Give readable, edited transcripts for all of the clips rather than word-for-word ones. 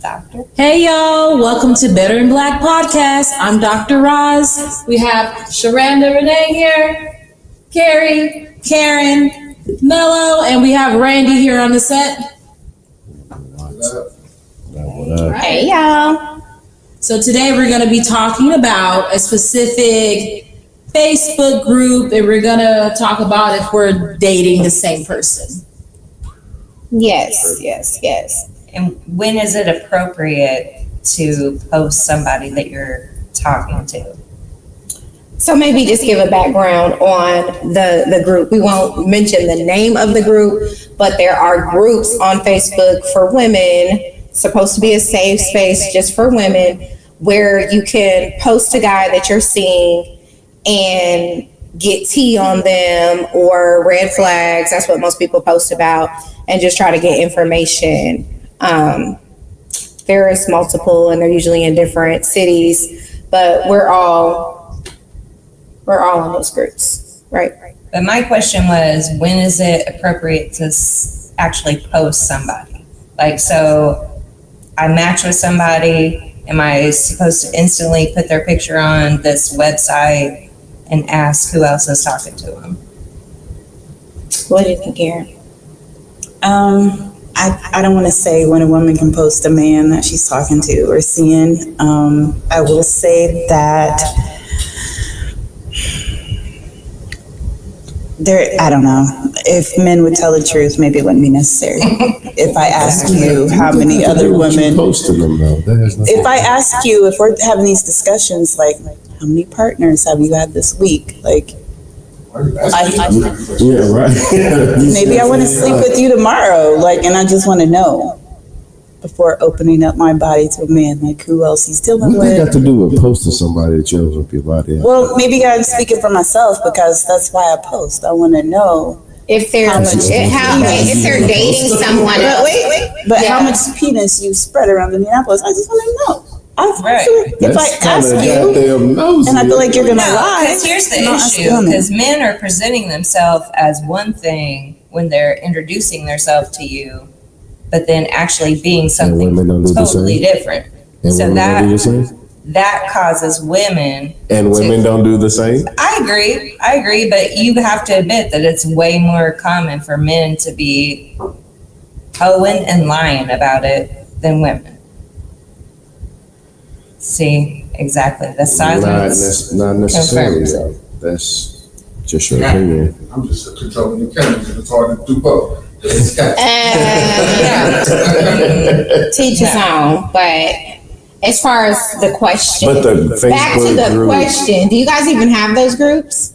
Doctor. Hey y'all, welcome to Better in Black Podcast. I'm Dr. Roz. We have Sharanda Renee here, Carrie, Karen, Mello, and we have Randy here on the set. Hey y'all. So today we're going to be talking about a specific Facebook group, and we're going to talk about if we're dating the same person. Yes. And when is it appropriate to post somebody that you're talking to? So maybe just give a background on the group. We won't mention the name of the group, but there are groups on Facebook for women, supposed to be a safe space just for women, where you can post a guy that you're seeing and get tea on them or red flags. That's what most people post about, and just try to get information. There is multiple, and they're usually in different cities, but we're all in those groups, right? But my question was, when is it appropriate to actually post somebody? Like, so I match with somebody, am I supposed to instantly put their picture on this website and ask who else is talking to them? What do you think, Karen? I don't want to say when a woman can post a man that she's talking to or seeing. I will say that I don't know. If men would tell the truth, maybe it wouldn't be necessary. If I ask you how many other women, if I ask you, if we're having these discussions, like, how many partners have you had this week? Like, yeah, right. maybe I want to sleep with you tomorrow, like, and I just want to know before opening up my body to a man, like, who else he's dealing with. What does that got to do with posting somebody that you open up your body? Well, maybe I'm speaking for myself because that's why I post. I want to know if they're if they're dating someone else. But how much penis you spread around Indianapolis? I just want to know. If I ask you, and I feel like you're gonna lie. Because here's the issue: because men are presenting themselves as one thing when they're introducing themselves to you, but then actually being something totally different. So that causes women. And women don't do the same? I agree, but you have to admit that it's way more common for men to be hoeing and lying about it than women. See, exactly. The silence. Not necessarily. That's just your opinion. I'm just controlling the cameras and it's hard to do both. Teach his own, but as far as the question, but back to the question, do you guys even have those groups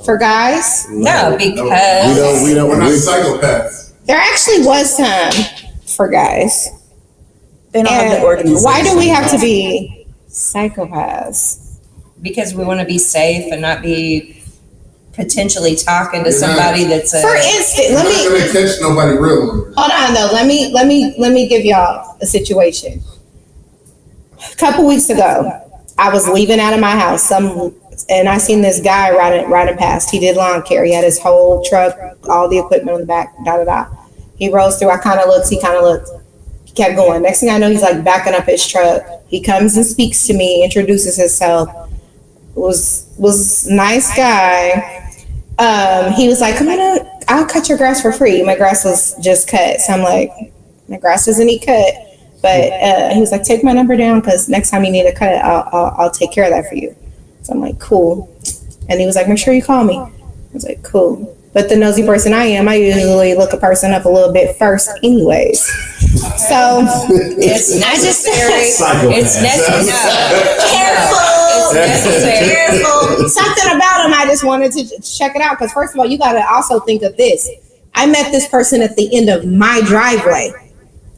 for guys? No, because we're not psychopaths. There actually was some for guys. They don't have the organization. Why do we have to be psychopaths? Because we want to be safe and not be potentially talking to somebody that's for instance, let me catch nobody real. Hold on though. Let me give y'all a situation. A couple weeks ago, I was leaving out of my house, and I seen this guy riding past. He did lawn care. He had his whole truck, all the equipment on the back, He rolls through. I kind of looked. He kind of looked. He kept going. Next thing I know, he's like backing up his truck. He comes and speaks to me, introduces himself. Was nice guy. He was like, "Come on, I'll cut your grass for free." My grass was just cut, so I'm like, "My grass doesn't need cut." But he was like, "Take my number down because next time you need a cut, I'll take care of that for you." So I'm like, "Cool." And he was like, "Make sure you call me." I was like, "Cool." But the nosy person I am, I usually look a person up a little bit first anyways. So it's necessary. It's necessary. Careful. It's necessary. Careful. Something about him, I just wanted to check it out. Because first of all, you got to also think of this. I met this person at the end of my driveway.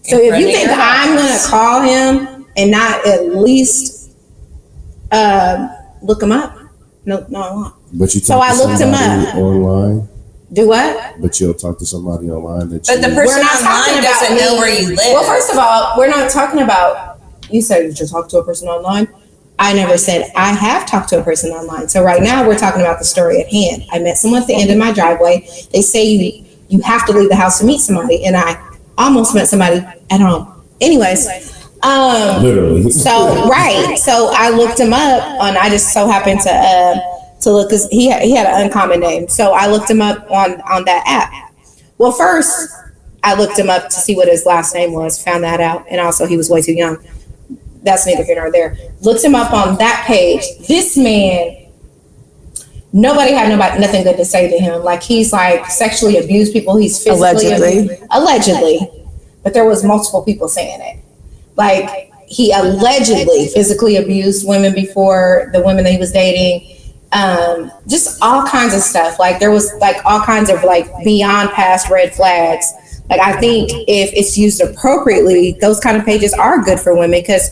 So if you think I'm going to call him and not at least look him up, no, I won't. But you so I looked him up online. Do what? But you'll talk to somebody online that. But the person online doesn't know where you live. Well, first of all, we're not talking about. You said you should talk to a person online. I never said I have talked to a person online. So right now we're talking about the story at hand. I met someone at the end of my driveway. They say you have to leave the house to meet somebody, and I almost met somebody at home. Anyways, Literally. So right. So I looked him up, and I just so happened to look, because he had an uncommon name. So I looked him up on that app. Well, first I looked him up to see what his last name was. Found that out, and also he was way too young. That's neither here nor there. Looked him up on that page. This man, nobody had nothing good to say to him. Like, he's like sexually abused people. He's physically allegedly, but there was multiple people saying it. Like, he allegedly physically abused women before, the women that he was dating. Just all kinds of stuff. Like, there was like all kinds of like beyond past red flags. Like, I think if it's used appropriately, those kind of pages are good for women, because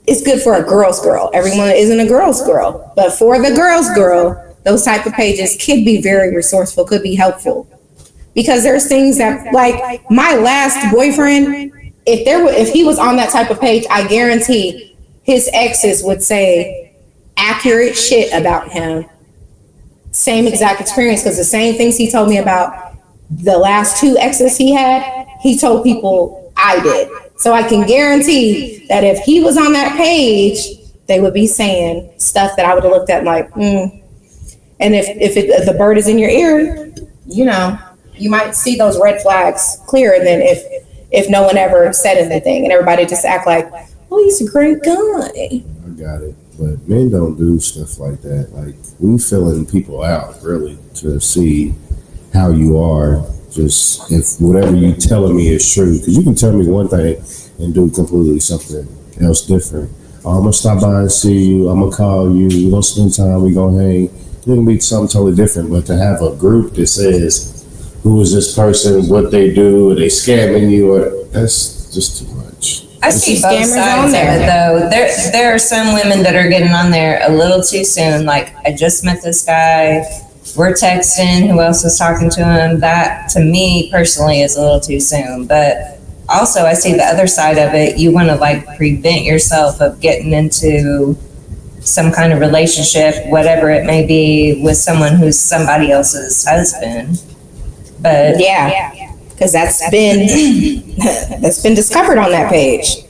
it's good for a girl's girl. Everyone isn't a girl's girl, but for the girl's girl, those type of pages could be very resourceful, could be helpful, because there's things that, like my last boyfriend, if he was on that type of page, I guarantee his exes would say accurate shit about him. Same exact experience, because the same things he told me about the last 2 exes he had, he told people I did. So I can guarantee that if he was on that page, they would be saying stuff that I would have looked at like, And if the bird is in your ear, you know, you might see those red flags clearer than if no one ever said anything and everybody just act like, oh, he's a great guy. I got it. But men don't do stuff like that. Like, we filling people out, really, to see how you are. Just, if whatever you telling me is true, because you can tell me one thing and do completely something else different. I'm gonna stop by and see you. I'm gonna call you. We're gonna spend time. We're gonna hang. It's gonna be something totally different. But to have a group that says, who is this person, what they do, are they scamming you, or that's just too much. I see both scammers sides on of there. it, though. There are some women that are getting on there a little too soon. Like, I just met this guy. We're texting. Who else is talking to him? That, to me personally, is a little too soon. But also, I see the other side of it. You want to like prevent yourself of getting into some kind of relationship, whatever it may be, with someone who's somebody else's husband. But Yeah, because that's been discovered on that page.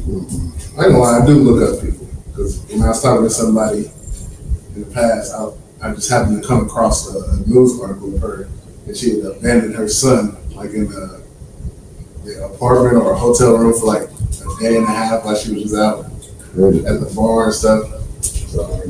I ain't gonna lie, I do look up people, because when I was talking to somebody in the past, I just happened to come across a news article of her, and she had abandoned her son, like in the apartment or a hotel room for like a day and a half while she was just out at the bar and stuff. So,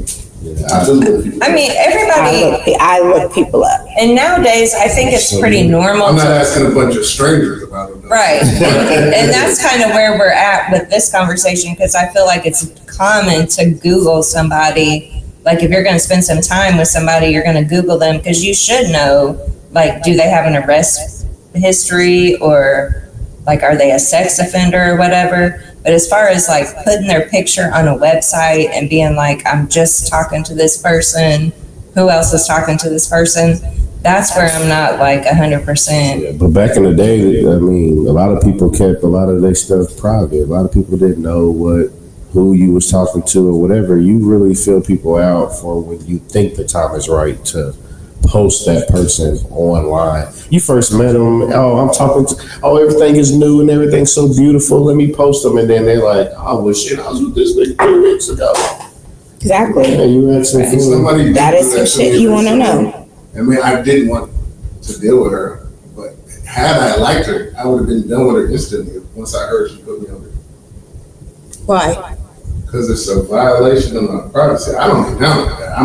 I do look people up. I mean, everybody, I look people up. and nowadays, I think it's pretty normal. I'm not asking a bunch of strangers about it, though. Right. And that's kind of where we're at with this conversation, because I feel like it's common to Google somebody. Like, if you're going to spend some time with somebody, you're going to Google them, because you should know, like, do they have an arrest history, or like, are they a sex offender or whatever? But as far as like putting their picture on a website and being like, I'm just talking to this person, who else is talking to this person? That's where I'm not like 100%. Yeah, but back in the day, I mean, a lot of people kept a lot of their stuff private. A lot of people didn't know who you was talking to or whatever. You really fill people out for when you think the time is right to post that person online. You first met them, everything is new and everything's so beautiful, let me post them, and then they're like, oh well, shit, I was with this nigga 3 weeks ago. Exactly. Yeah, you had some And food. somebody That did is do some to shit me you want to recently. know. I mean, I didn't want to deal with her, but had I liked her, I would have been done with her instantly once I heard she put me on there. Why? Because it's a violation of my privacy. I don't get down with that.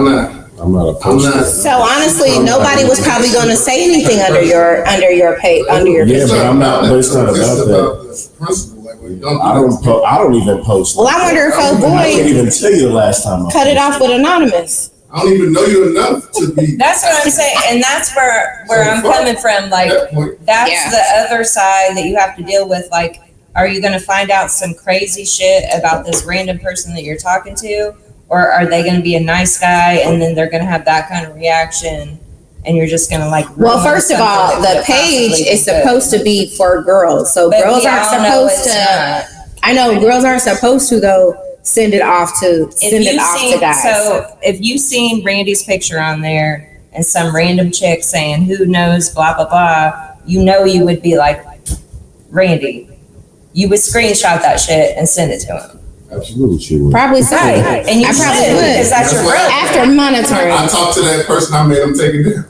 I'm not opposed to not- that. So honestly, nobody was probably going to say anything under your page. Yeah, but I'm not. But it's not It's about that. the principle. Like, when you don't I don't even post. Well, I wonder if old I can't boy even tell you the last time I cut it posted. off with anonymous. I don't even know you enough to be. That's what I'm saying. And that's where I'm coming from. Like, At that point, that's Yeah. the other side that you have to deal with. Like, are you going to find out some crazy shit about this random person that you're talking to? Or are they going to be a nice guy and then they're going to have that kind of reaction and you're just going to like. Well, ruin first of something all, that the could page possibly is be good? supposed to be for girls. So But girls we aren't all know supposed it's to. not. I know girls aren't supposed to though. Send it off to guys. So if you've seen Randy's picture on there and some random chick saying, who knows, blah, blah, blah, you know, you would be like, Randy, you would screenshot that shit and send it to him. Absolutely, she would. Probably so. Right. And you I probably should, would. because that's your That's brother. After monitoring. I talked to that person. I made them take it down.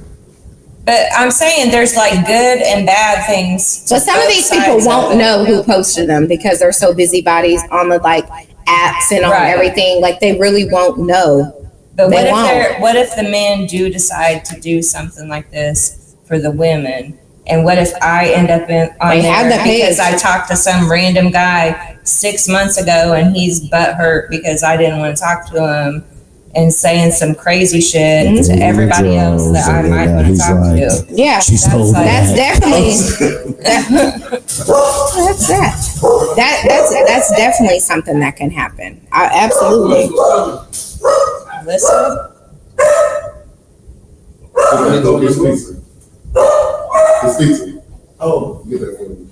But I'm saying there's like good and bad things. But some of these people won't know who posted them because they're so busybodies on the like apps and on Right. everything. Like they really won't know. But They won't. what if the men do decide to do something like this for the women? And what if I end up on They have there the page. because I talked to some random guy 6 months ago and he's butthurt because I didn't want to talk to him and saying some crazy shit Mm-hmm. to everybody else that I might want to He's talk like, to. Yeah. She's That's told like- That's that. definitely that's that. That's definitely something that can happen. Absolutely. Listen, Oh, get that one.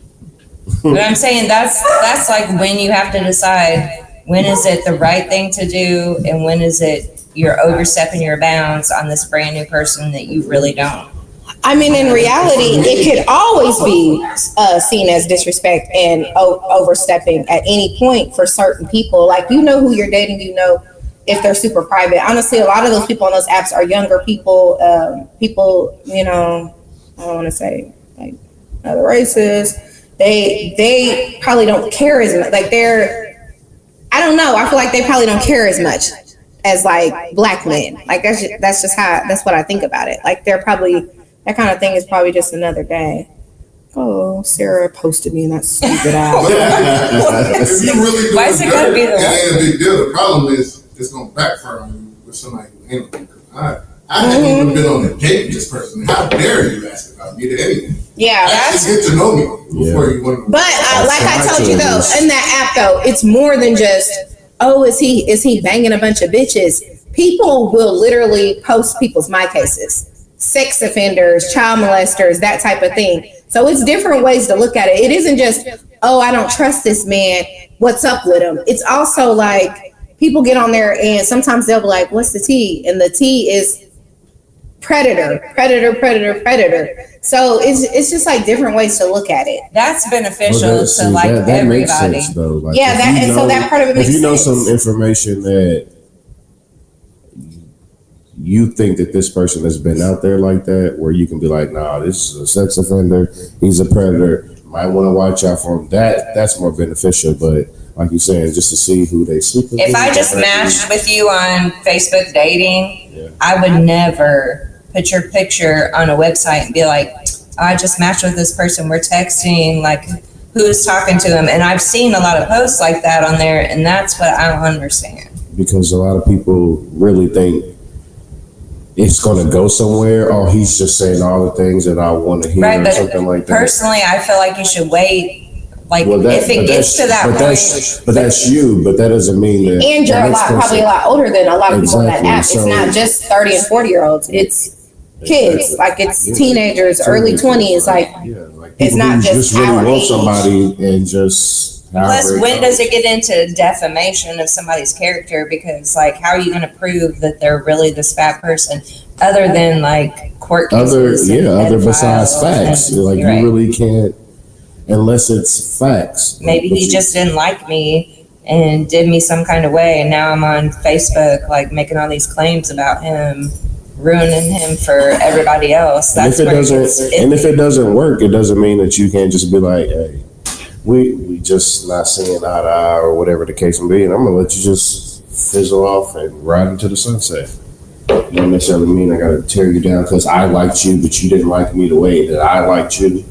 but I'm saying that's like when you have to decide when is it the right thing to do and when is it you're overstepping your bounds on this brand new person that you really don't. I mean, in reality, it could always be seen as disrespect and overstepping at any point for certain people. Like, you know who you're dating, you know if they're super private. Honestly, a lot of those people on those apps are younger people, people, you know, I don't want to say like other races. They probably don't care as much. Like I don't know. I feel like they probably don't care as much as like black men. Like that's what I think about it. Like they're probably, that kind of thing is probably just another day. Oh, Sarah posted me in that stupid app. If you really do Why is it gotta be the it ain't a big deal. The problem is it's gonna backfire on you with somebody who ain't. I haven't even been on a date with this person. How dare you ask about me to anything? Yeah, Actually get to know me before you want to. but like I told you though, in that app though, it's more than just, oh, is he banging a bunch of bitches? People will literally post people's my cases, sex offenders, child molesters, that type of thing. So it's different ways to look at it. It isn't just, oh, I don't trust this man. What's up with him? It's also like people get on there and sometimes they'll be like, what's the T? And the T is predator. So it's just like different ways to look at it. That's beneficial Well, to like that makes everybody. sense though. Like, Yeah, if that you and so that part of it makes If you know sense. some information that you think that this person has been out there like that, where you can be like, nah, this is a sex offender, he's a predator, might want to watch out for him. That's more beneficial. But like you're saying, just to see who they sleep with. If I just matched with you on Facebook dating, Yeah. I would never put your picture on a website and be like, I just matched with this person. We're texting, like, who's talking to him? And I've seen a lot of posts like that on there, and that's what I don't understand. Because a lot of people really think it's going to go somewhere. Oh, he's just saying all the things that I want to hear, Right, or but something like that. personally, I feel like you should wait. Like, Well, if it gets to that point, but that's you. But that doesn't mean that. And you're the next probably a person- lot older than a lot of people on that Exactly, app. It's so- not just 30 and 40-year-olds. It's kids. Like it's teenagers, early 20s. Like Yeah, like it's people not who just really our want age. somebody and just. plus, however it when goes. does it get into defamation of somebody's character? Because, like, how are you going to prove that they're really this bad person other than, like, court cases? Other besides pedophiles facts. and- Like you're right. you really can't, unless it's facts. Maybe But he you- just didn't like me and did me some kind of way, and now I'm on Facebook, like, making all these claims about him, ruining him for everybody else. And That's if it where doesn't, gets and if iffy. it doesn't work, it doesn't mean that you can't just be like, hey, we just not seeing eye to eye or whatever the case may be, and I'm gonna let you just fizzle off and ride into the sunset. It don't necessarily mean I gotta tear you down because I liked you, but you didn't like me the way that I liked you.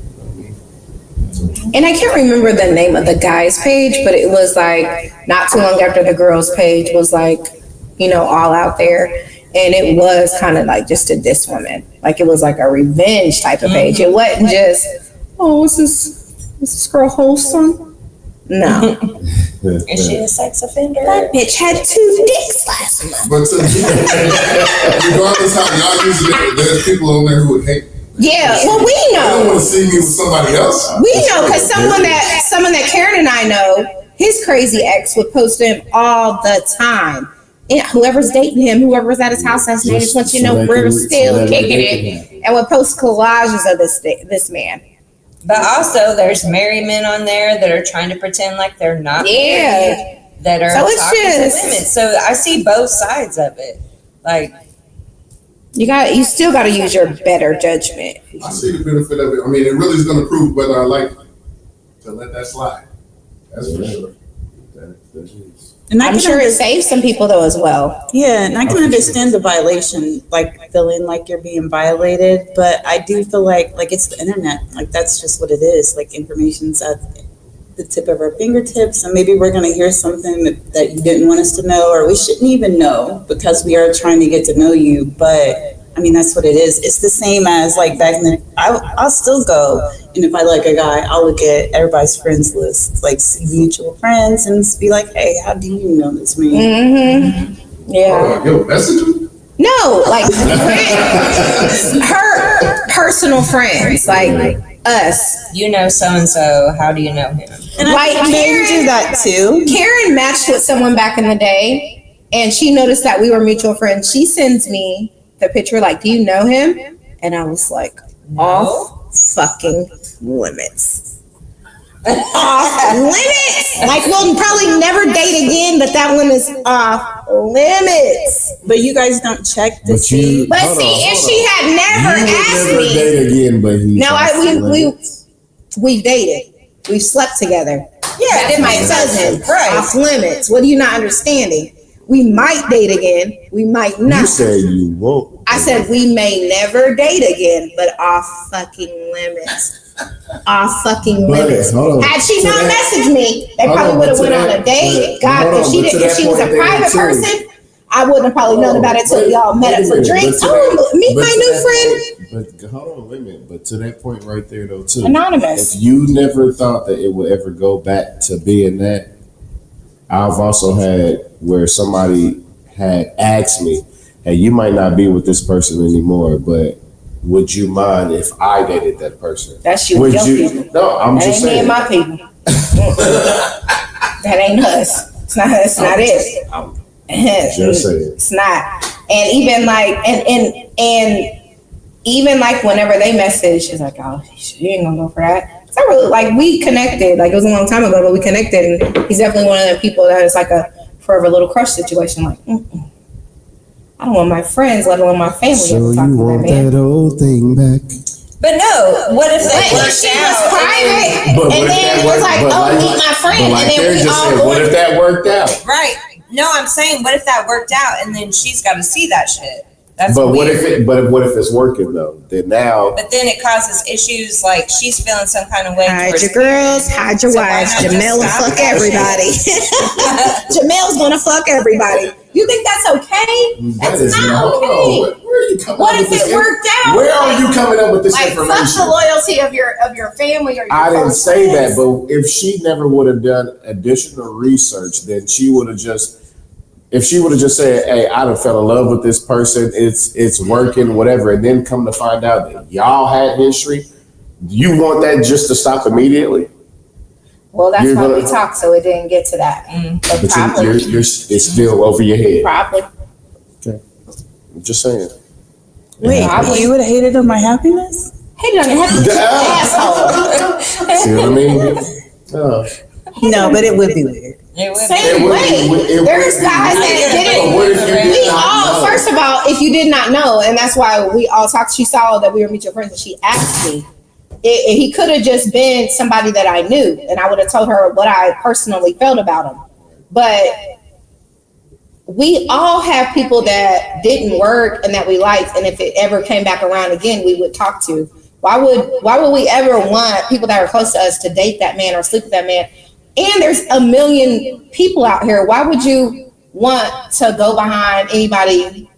And I can't remember the name of the guy's page, but it was like not too long after the girl's page was like, you know, all out there. And it was kind of like just to diss women. Like it was like a revenge type of page. It wasn't just, oh, is this girl wholesome? No. Is she a sex offender? That bitch had 2 dicks last month. But regardless how y'all using it, there's people on there who would hate. Yeah, well, we They don't know. want to see me with somebody else. We know because someone that Karen and I know, his crazy ex would post him all the time. And whoever's dating him, whoever's at his house last night, just want you to know we're still kicking it, and would post collages of this man. But also, there's married men on there that are trying to pretend like they're not married, that are So it's talking just- to women. So I see both sides of it. Like, You still got to use your better judgment. I see the benefit of it. I mean, it really is going to prove whether I like you. To let that slide. That's for sure. That is. And I I'm can sure it saves some people though as well. Yeah, and I can understand the violation, like feeling like you're being violated, but I do feel like it's the internet. Like that's just what it is. Like information's at the tip of our fingertips, and maybe we're gonna hear something that you didn't want us to know, or we shouldn't even know because we are trying to get to know you. But I mean, that's what it is. It's the same as like back then. I'll still go, and if I like a guy, I'll look at everybody's friends list, like see mutual friends, and be like, "Hey, how do you know this man?" Mm-hmm. Yeah. Yo, message? No, like friends, her personal friends, like us. you know so-and-so, how do you know him? And Like, I think men Karen- do that too. Karen matched with someone back in the day, and she noticed that we were mutual friends. She sends me the picture, like, "Do you know him?" And I was like, off fucking limits. Off limits. Like, we'll probably never date again, but that one is off limits. But you guys don't check to But see. you, But hold see, on, if hold she on. had never You would asked never me, date again, but he's no, off we limits. we've dated, we've slept together. Yeah, That's my cousin. Right. Off limits. What are you not understanding? We might date again. We might not. You said you won't. I said we may never date again, but off fucking limits. Off fucking But, limits. hold on. Had she To not that- messaged me, they Hold probably on, would have but went to on that- a date. but- God, hold if on, she but to did, if that she was a point there, private too. person, I wouldn't have probably known about it till Wait- y'all met wait up a for minute, drinks. but to Oh, that- meet but my to new that friend. point- But hold on, wait a minute. But to that point right there, though, too. Anonymous. If you never thought that it would ever go back to being that, I've also had where somebody had asked me, "Hey, you might not be with this person anymore, but would you mind if I dated that person?" That's you. Would Your you? people. No, I'm That just ain't me saying. and my people. That ain't us. It's not us. Not it. I'm just saying. It's not. And even like and even like whenever they message, she's like, "Oh, you ain't gonna go for that." So I really like we connected. Like it was a long time ago, but we connected, and he's definitely one of the people that is like a forever little crush situation. Like, I don't want my friends, let alone my family, So ever talk you to that want man. that old thing back? But no, what if they But worked she was out? private, But what and if then that it was worked- like, but "Oh, like- meet my friend," But like and then Karen we just all said, what if that worked out? Right. No, I'm saying, what if that worked out and then she's got to see that shit? That's But what weird. if what if it's working though? Then now But then it causes issues like she's feeling some kind of way. Hide towards your girls, hide your So why wives. not just Jamel will stop fuck that everybody. Jamel's gonna fuck everybody. You think that's okay? that That's is not hold on. okay. Where are you coming What up if with it this? worked out? Where are you coming up with this Like fuck information? the loyalty of your family or your I didn't close say friends. that, but if she never would have done additional research, then she would have just. If she would have just said, "Hey, I done fell in love with this person. It's working, whatever," and then come to find out that y'all had history, you want that just to stop immediately? Well, that's You're why we gonna- talked, so it didn't get to that. But But probably, it's still over your head. probably. I'm just saying. Wait, Probably. you would have hated on my happiness? Hey, don't have to asshole. See what I mean? No. No, but it would be weird. It would Same be. would way. be- it There's would be- guys that But didn't. what if you did We not all, know? first of all, if you did not know, and that's why we all talked, she saw that we were mutual friends and she asked me. He could have just been somebody that I knew, and I would have told her what I personally felt about him. But we all have people that didn't work and that we liked, and if it ever came back around again, we would talk to. Why would we ever want people that are close to us to date that man or sleep with that man? And there's a million people out here. Why would you want to go behind anybody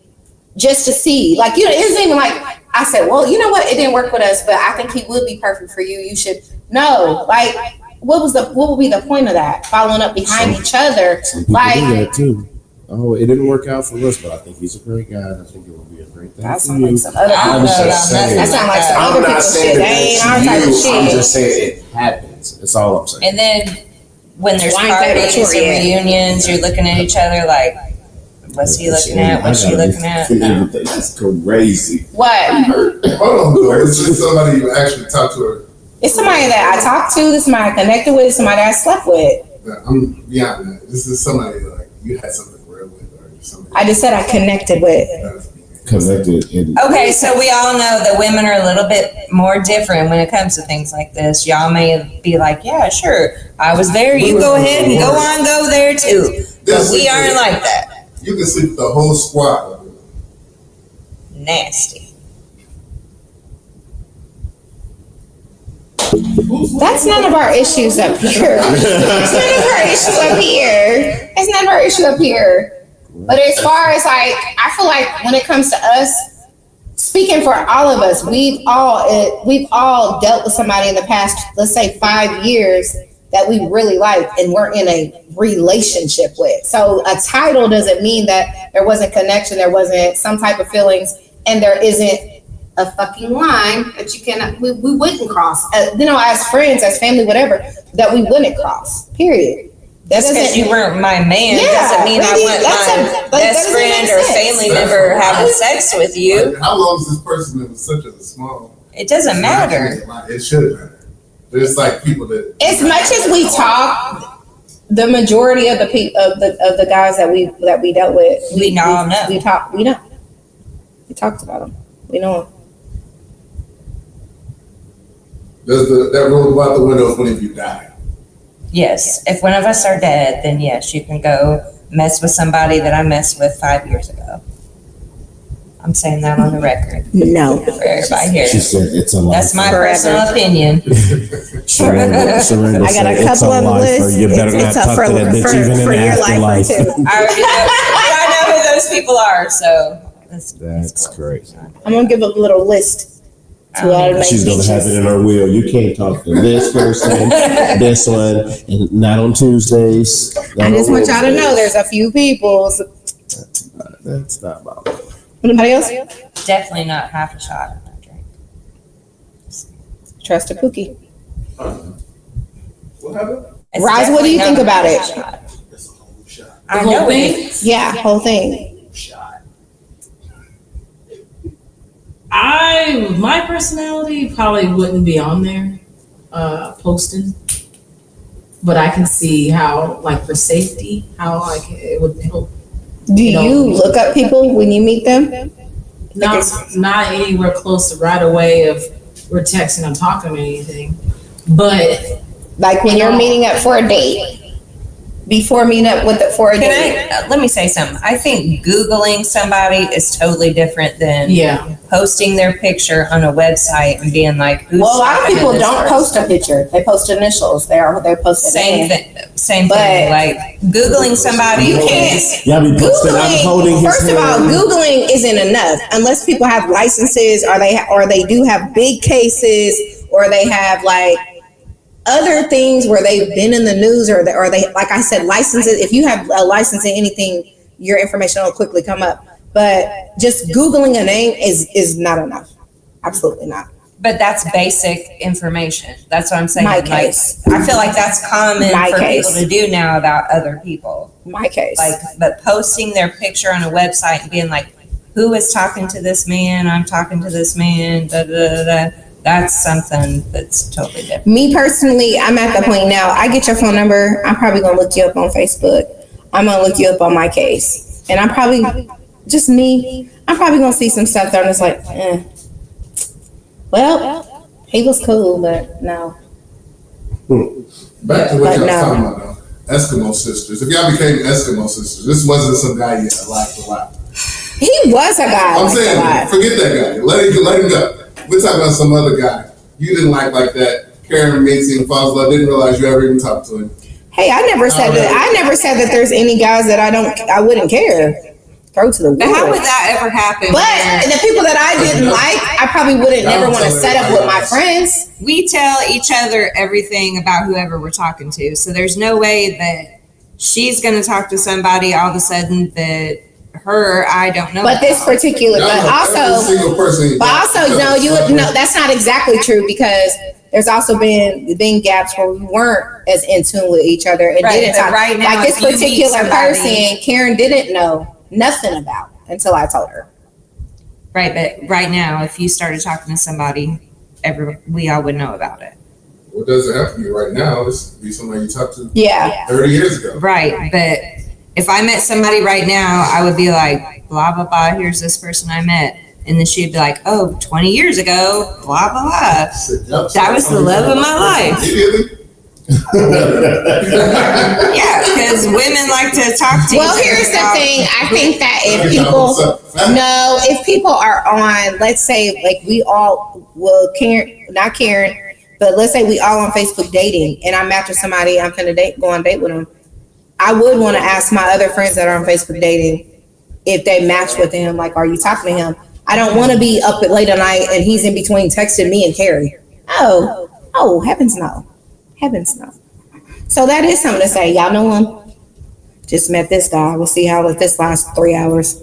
just to see? Like, it isn't even like I said, well, you know what? It didn't work with us, but I think he would be perfect for you. You should know. Like, what would be the point of that? Following up behind each other. Some people Like, do that too. Oh, it didn't work out for us, but I think he's a great guy, and I think it will be a great thing that for sounds you. like some other I people don't know just about saying. That nothing sounds like some I'm other not people's saying shit. that That ain't our that's type of you. shit. I'm just saying it happens. That's all I'm saying. And then when there's Why ain't that parties mature or yet? reunions, you're looking at each other like, what's he looking at? What's she looking at? That's crazy. What? Hold on, though. This is somebody you actually talked to her It's somebody that I talked to, this is somebody I connected with, somebody I slept with. I'm beyond that. This is somebody like you had something real with, or something. I just said I connected with. Connected. And Okay, so we all know that women are a little bit more different when it comes to things like this. Y'all may be like, yeah, sure, I was there. You go ahead and go there too. But we aren't like that. You can sleep with the whole squad. Nasty. That's none of our issues up here. That's none of our issues up here. That's none of our issue up here. But as far as like, I feel like when it comes to us, speaking for all of us, we've all dealt with somebody in the past, let's say 5 years, that we really like and we're in a relationship with. So a title doesn't mean that there wasn't connection, there wasn't some type of feelings, and there isn't a fucking line that you cannot, we wouldn't cross. As friends, as family, whatever, that we wouldn't cross. Period. Just because you weren't my man doesn't mean I want my best friend or family member having sex with you. Like, how long is this person in such a small? It doesn't matter. It should matter. There's like people that. As much as we talk, the majority of the guys that we dealt with, We know. We talked about them. We know them. Does that rule go out the window when if you die? Yes, if one of us are dead, then yes, you can go mess with somebody that I messed with 5 years ago. I'm saying that on the record No. for everybody here. she said it's a life. That's my personal opinion. Surrender I got a couple on the list. You better not talk to that bitch even in the afterlife. I already know, I know who those people are, so. That's crazy. I'm gonna give a little list to all the She's gonna have it in her will. You can't talk to this person, this one, and not on Tuesdays. I just want y'all to know there's a few people. That's not about it. Anybody else? Definitely not half a shot of that drink. Trust a Pookie. What happened? It's Roz, what do you think definitely not about half a it? shot. It's a whole shot. I know it is. Yeah, whole thing. Shot. My personality probably wouldn't be on there, posting. But I can see how, like, for safety, how like it would help. Do you look up people when you meet them? Not anywhere close to right away if we're texting or talking or anything. But Like when you're meeting up for a date. Before meeting up for a date. Let me say something. I think Googling somebody is totally different than posting their picture on a website and being like, who's Well, a lot of talking to people this don't person? post a picture. They post initials. They post Same thing. But- Like Googling somebody, You can't. Y'all be posting. I'm holding Googling, his first of all, hand. Googling isn't enough unless people have licenses or they do have big cases or they have like other things where they've been in the news or they, like I said, licenses. If you have a license in anything, your information will quickly come up. But just Googling a name is not enough. Absolutely not. but that's basic information. That's what I'm saying. My Like, case. I feel like that's common My for case. people to do now about other people. My case. Like, but posting their picture on a website and being like, who is talking to this man? I'm talking to this man. Da, da, da, da. That's something that's totally different. Me personally, I'm at the point now, I get your phone number, I'm probably gonna look you up on Facebook. I'm gonna look you up on my case. And I'm probably, just me, I'm probably gonna see some stuff that I'm just like, well, he was cool, but no. Back to what But y'all was no. talking about though. Eskimo sisters. If y'all became Eskimo sisters, this wasn't some guy you liked a lot. He was a guy. I'm like saying, a lot. forget that guy. Let him go. We're talking about some other guy you didn't like that. Karen meets him, falls in love, didn't realize you ever even talked to him. Hey, I never said that there's any guys that I wouldn't care. Throw to the But how wolves. would that ever happen? But the people that I didn't like, I probably wouldn't never want to set up with my friends. We tell each other everything about whoever we're talking to. So there's no way that she's going to talk to somebody all of a sudden that I don't know. But this about. particular, Y'all but know every also, single person. no, that's not exactly true because there's also been gaps where we weren't as in tune with each other and Right, didn't but talk. right now, like this if you meet particular somebody- person, Karen didn't know nothing about until I told her. Right, but right now, if you started talking to somebody, we all would know about it. What does it have to be right now? This could be somebody you talked to Yeah. 30 years ago. Right. But if I met somebody right now, I would be like, blah, blah, blah, here's this person I met. And then she'd be like, oh, 20 years ago, blah, blah, blah. That was the love of my life. Yeah, because women like to talk to Well, here's the thing. I think that if people are on, let's say, like we all, well, not Karen, but let's say we all on Facebook dating, and I match with somebody, I'm finna go on a date with them. I would want to ask my other friends that are on Facebook dating if they match with him. Like, are you talking to him? I don't want to be up at late at night and he's in between texting me and Carrie. Oh, heavens no. Heavens no. So that is something to say. Y'all know him. Just met this guy. We'll see how this lasts 3 hours.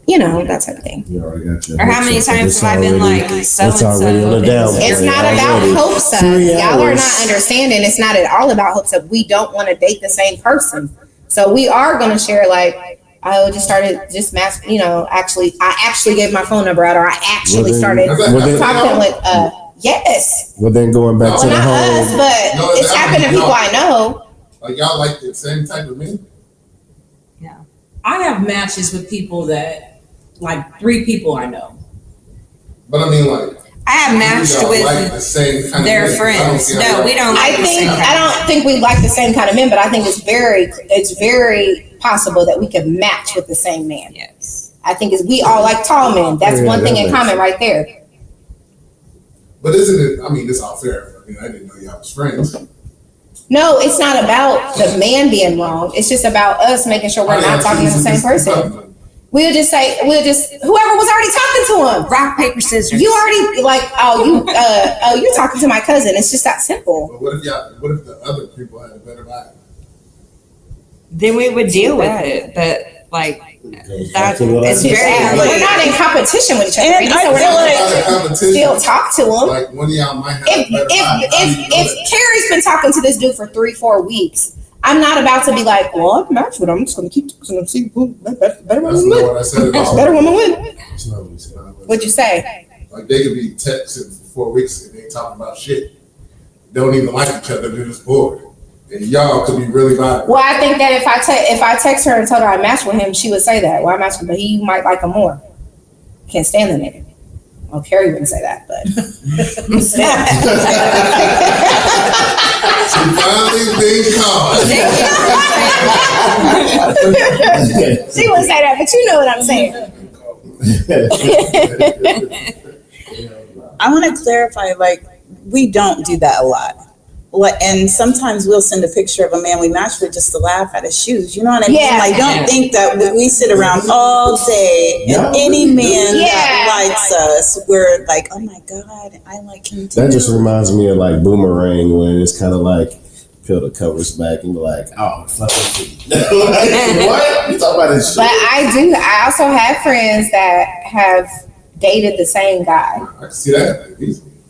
You know, that type of thing. Or how many times have I been like, so it's already on the down. It's not about hopes up. Y'all are not understanding. It's not at all about hopes up. We don't want to date the same person. So we are going to share like, I just match, you know, I actually gave my phone number out, or I actually started talking with, yes. Well, then going back to the whole. Us, but it's happened to people I know. Like y'all like the same type of men? Yeah. I have matches with people that, like 3 people I know. But I mean, like. I have matched with like the same kind their of friends. No, we don't. I don't think we like the same kind of men, but I think it's very possible that we could match with the same man. Yes. I think we all like tall men. That's one thing in common right there. But isn't it? I mean, it's all fair. I mean, I didn't know y'all was friends. No, it's not about the man being wrong. It's just about us making sure we're not talking to the same person. We'll just whoever was already talking to him. Rock, paper, scissors. You already you're talking to my cousin. It's just that simple. But what if the other people had a better vibe? Then we would deal with it. But like, it's very. We're not in competition with each other. And I feel like still talk to him. Like one of y'all might have if Carrie's been talking to this dude for 3-4 weeks, I'm not about to be like, well, I'm matched with him. I'm just going to keep talking and see who better woman win. Better woman win. What'd you say? Like they could be texting for 4 weeks and they ain't talking about shit. Don't even like each other. They're just bored. And y'all could be really violent. Well, I think that if I text her and told her I matched with him, she would say that. Well, I matched with him, but he might like him more. Can't stand the nigga. Well, Carrie wouldn't say that, but. She finally being caught. She wouldn't say that, but you know what I'm saying. I want to clarify, like, we don't do that a lot. And sometimes we'll send a picture of a man we match with just to laugh at his shoes. You know what I mean? Yeah. Like, don't think that we sit around all day and any man that likes us, we're like, oh my God, I like him too. That just reminds me of like Boomerang, when it's kind of like peel the covers back and be like, oh, fucking what? You talking about this shit? But I also have friends that have dated the same guy. I can see that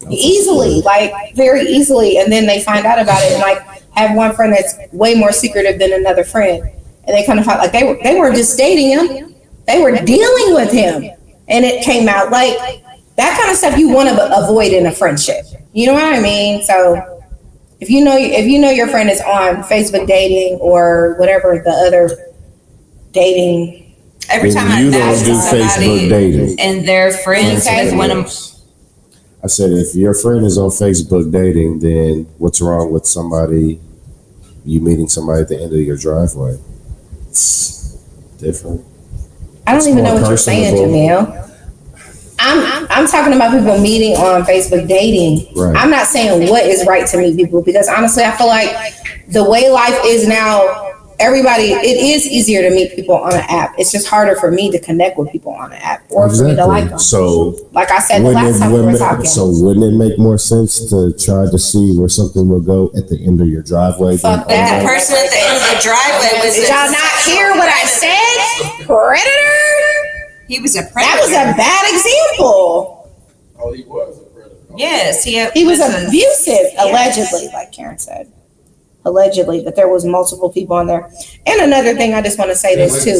Easily, like very easily, and then they find out about it, and like have one friend that's way more secretive than another friend, and they kind of felt like they were just dating him, they were dealing with him, and it came out like that kind of stuff you want to avoid in a friendship. You know what I mean? So if you know your friend is on Facebook dating or whatever the other dating, every time I match with somebody dating and their friends with one of. I said, if your friend is on Facebook dating, then what's wrong with you meeting somebody at the end of your driveway? It's different. I don't even know what you're saying, Jamil. I'm talking about people meeting on Facebook dating. Right. I'm not saying what is right to meet people, because honestly, I feel like the way life is now, it is easier to meet people on an app. It's just harder for me to connect with people on an app or for me to like them. So, like I said the last time we were talking. So wouldn't it make more sense to try to see where something will go at the end of your driveway? Fuck that. The person at the end of the driveway was. Did y'all not hear what I said? Predator? He was a predator. That was a bad example. Oh, he was a predator. Yes, he was abusive, allegedly, like Karen said. Allegedly, but there was multiple people on there. And another thing, I just want to say this too.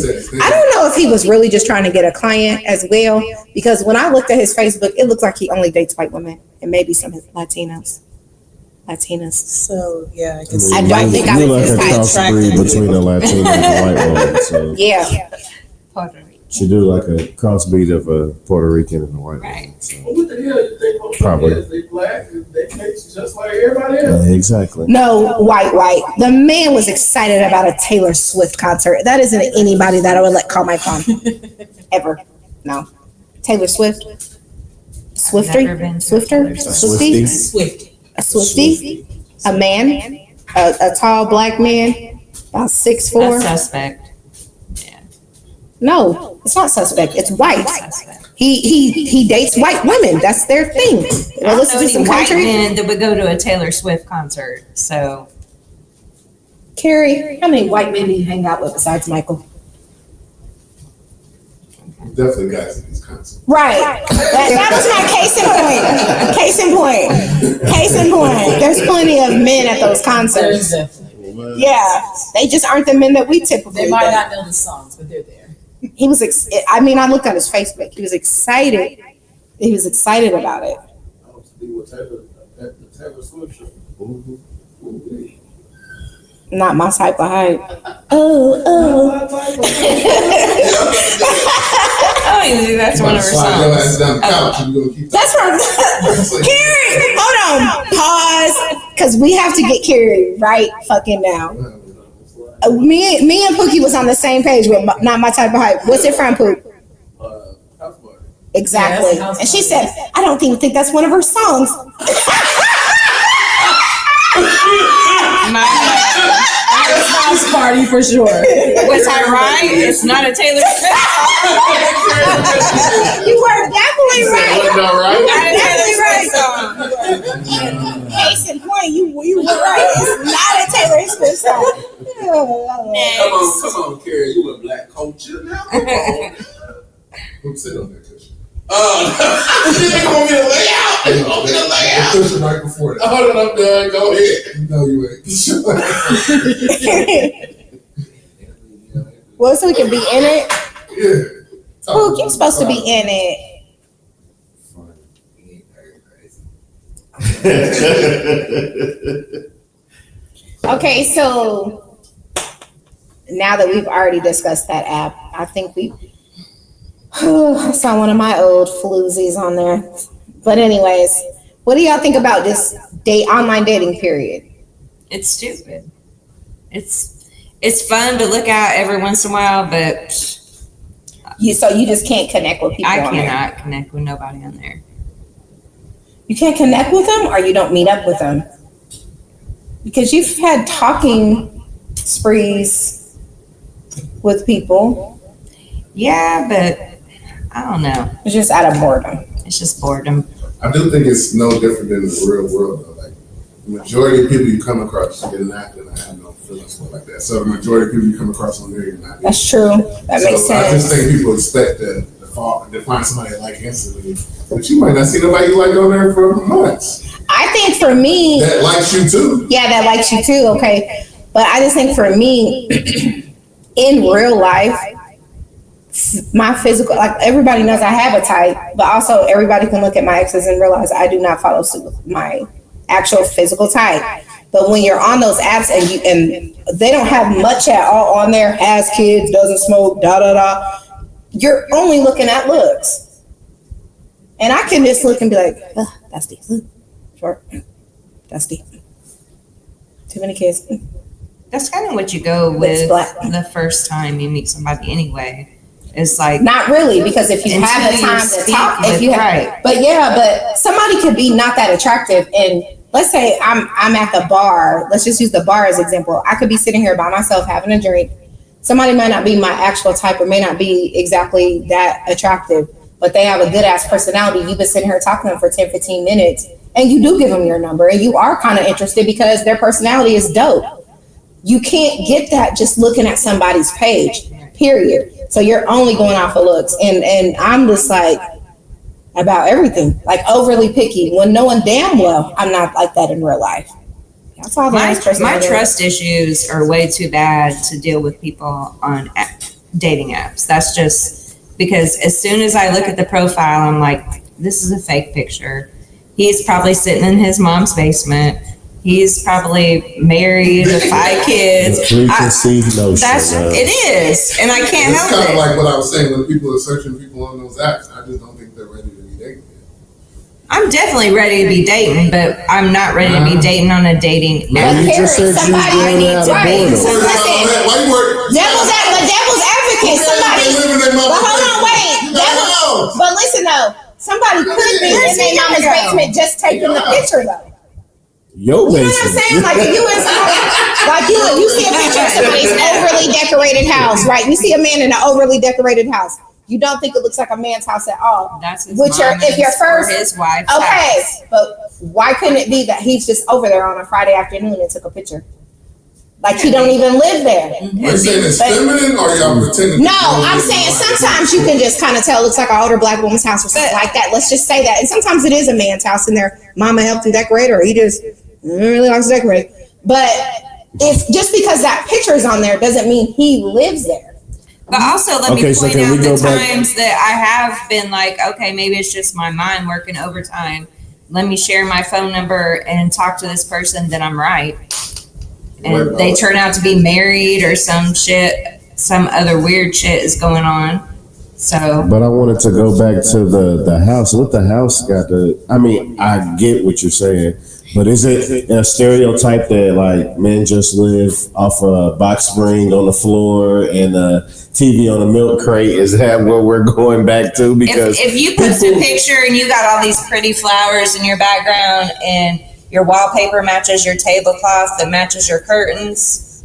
I don't know if he was really just trying to get a client as well, because when I looked at his Facebook, it looked like he only dates white women and maybe some Latinos. Latinas. So yeah, I guess I don't think I You're was like a this crossbreed between a Latina and a white woman. So Yeah. Puerto Rico. she do like a crossbreed of a Puerto Rican and a white Right. woman. So. What the hell you think most Probably. of they black? They taste just like everybody else. Exactly. No, white. The man was excited about a Taylor Swift concert. That isn't anybody that I would let call my phone. Ever. No. Taylor Swift. Never been to a Taylor Swifter? Swift. Swiftie? Swift. A Swiftie? A man? A tall black man? About 6'4"? A suspect. No, it's not suspect. It's white. Suspect. He dates white women. That's their thing. I Well, don't let's know do any some white country. men that would go to a Taylor Swift concert. So Carrie, how many white men do you hang out with besides Michael? Definitely guys at these concerts. Right. That was my case in point. Case in point. There's plenty of men at those There's concerts. definitely. Yeah. They just aren't the men that we typically They might date. not know the songs, but they're there. He was, I looked at his Facebook. He was excited. He was excited about it. I was to be with Taylor at the Taylor Swift show. Ooh. Not my type of height. Oh. I don't even think that's one of her Slide your ass songs. down the couch and you're gonna keep That's from Carrie. Hold on. Pause. Because we have to get Carrie right fucking now. Me and Pookie was on the same page with not my type of height. What's it from, Pook? House party. Exactly. Yes, house And she party. said, I don't even think that's one of her songs. House party for sure. Was I right? It's not a Taylor Swift. You were definitely right. Wasn't that right? Not a Taylor Swift song. Case in point, you were right. It's not a Taylor Swift song. Come on, Carrie. You a black culture now? Come on. Who sit on that cushion? You think I'm gonna get a layout? You want me to lay out? The cushion right before that. Hold on, I'm done. Go ahead. No, you ain't. Well, so we can be in it. Yeah. Pook, you're supposed to be in it. Okay, so now that we've already discussed that app, I think I saw one of my old floozies on there. But anyways, what do y'all think about this online dating period? It's stupid. It's fun to look at every once in a while, but So you just can't connect with people I on there? cannot connect with nobody on there. You can't connect with them, or you don't meet up with them? Because you've had talking sprees with people. Yeah, but I don't know. It's just out of boredom. It's just boredom. I do think it's no different than the real world, though. Like, the majority of people you come across, you're not going to have no feelings for like that. So the majority of people you come across on there, you're not. That's true. That makes I just sense. think people expect to find somebody they like instantly, but you might not see nobody you like on there for months. I think for me, That likes you too. yeah, that likes you too. Okay. But I just think for me, in real life, my physical, like everybody knows I have a type, but also everybody can look at my exes and realize I do not follow suit with my actual physical type. But when you're on those apps and they don't have much at all on there, has kids, doesn't smoke, you're only looking at looks. And I can just look and be like, that's deep. Short. That's deep. Too many kids. That's kind of what you go with the first time you meet somebody anyway. It's like, Not really, because if you have the Until you time to speak talk, with- if you have, right. but somebody could be not that attractive, and let's say I'm at the bar. Let's just use the bar as example. I could be sitting here by myself having a drink. Somebody might not be my actual type, or may not be exactly that attractive, but they have a good ass personality. You've been sitting here talking to them for 10, 15 minutes, and you do give them your number, and you are kind of interested because their personality is dope. You can't get that just looking at somebody's page, period. So you're only going off of looks. And I'm just like, about everything, like overly picky, when knowing damn well I'm not like that in real life. That's all the my nice person. my trust issues are way too bad to deal with people on dating apps. That's just because as soon as I look at the profile, I'm like, this is a fake picture. He's probably sitting in his mom's basement. He's probably married with 5 kids. The preconceived notion. It is, and I can't It's help kind of it. like what I was saying when people are searching people on those apps. I just don't think they're ready to be dating. I'm definitely ready to be dating, but I'm not ready to be dating on a dating But app. You Carrie, just said you somebody doing needs that out of right. boredom. So listen, Why you work? devil's advocate. Somebody. But hold on, wait. But listen though, somebody could be in their mama's basement just taking the picture though. Yo, You know what I'm saying? Like if you in like you see a picture of somebody's overly decorated house, right? You see a man in an overly decorated house. You don't think it looks like a man's house at all. That's his Which are, if you're mama's or first, his wife's okay, house. but why couldn't it be that he's just over there on a Friday afternoon and took a picture? Like he don't even live there. Are you saying it's feminine or y'all pretending? No, I'm saying sometimes you can just kind of tell it looks like an older black woman's house or something like that. Let's just say that. And sometimes it is a man's house and their mama helped him decorate or he just really likes to decorate. But if just because that picture is on there doesn't mean he lives there. But also, let Okay, me so point can we out go the back- times that I have been like, okay, maybe it's just my mind working overtime. Let me share my phone number and talk to this person, then I'm right. And they turn out to be married or some shit, some other weird shit is going on. So, But I wanted to go back to the house. What the house got to? I mean, I get what you're saying, but is it a stereotype that like men just live off a box spring on the floor and a TV on a milk crate? Is that what we're going back to? Because if you post a picture and you got all these pretty flowers in your background and your wallpaper matches your tablecloth that matches your curtains,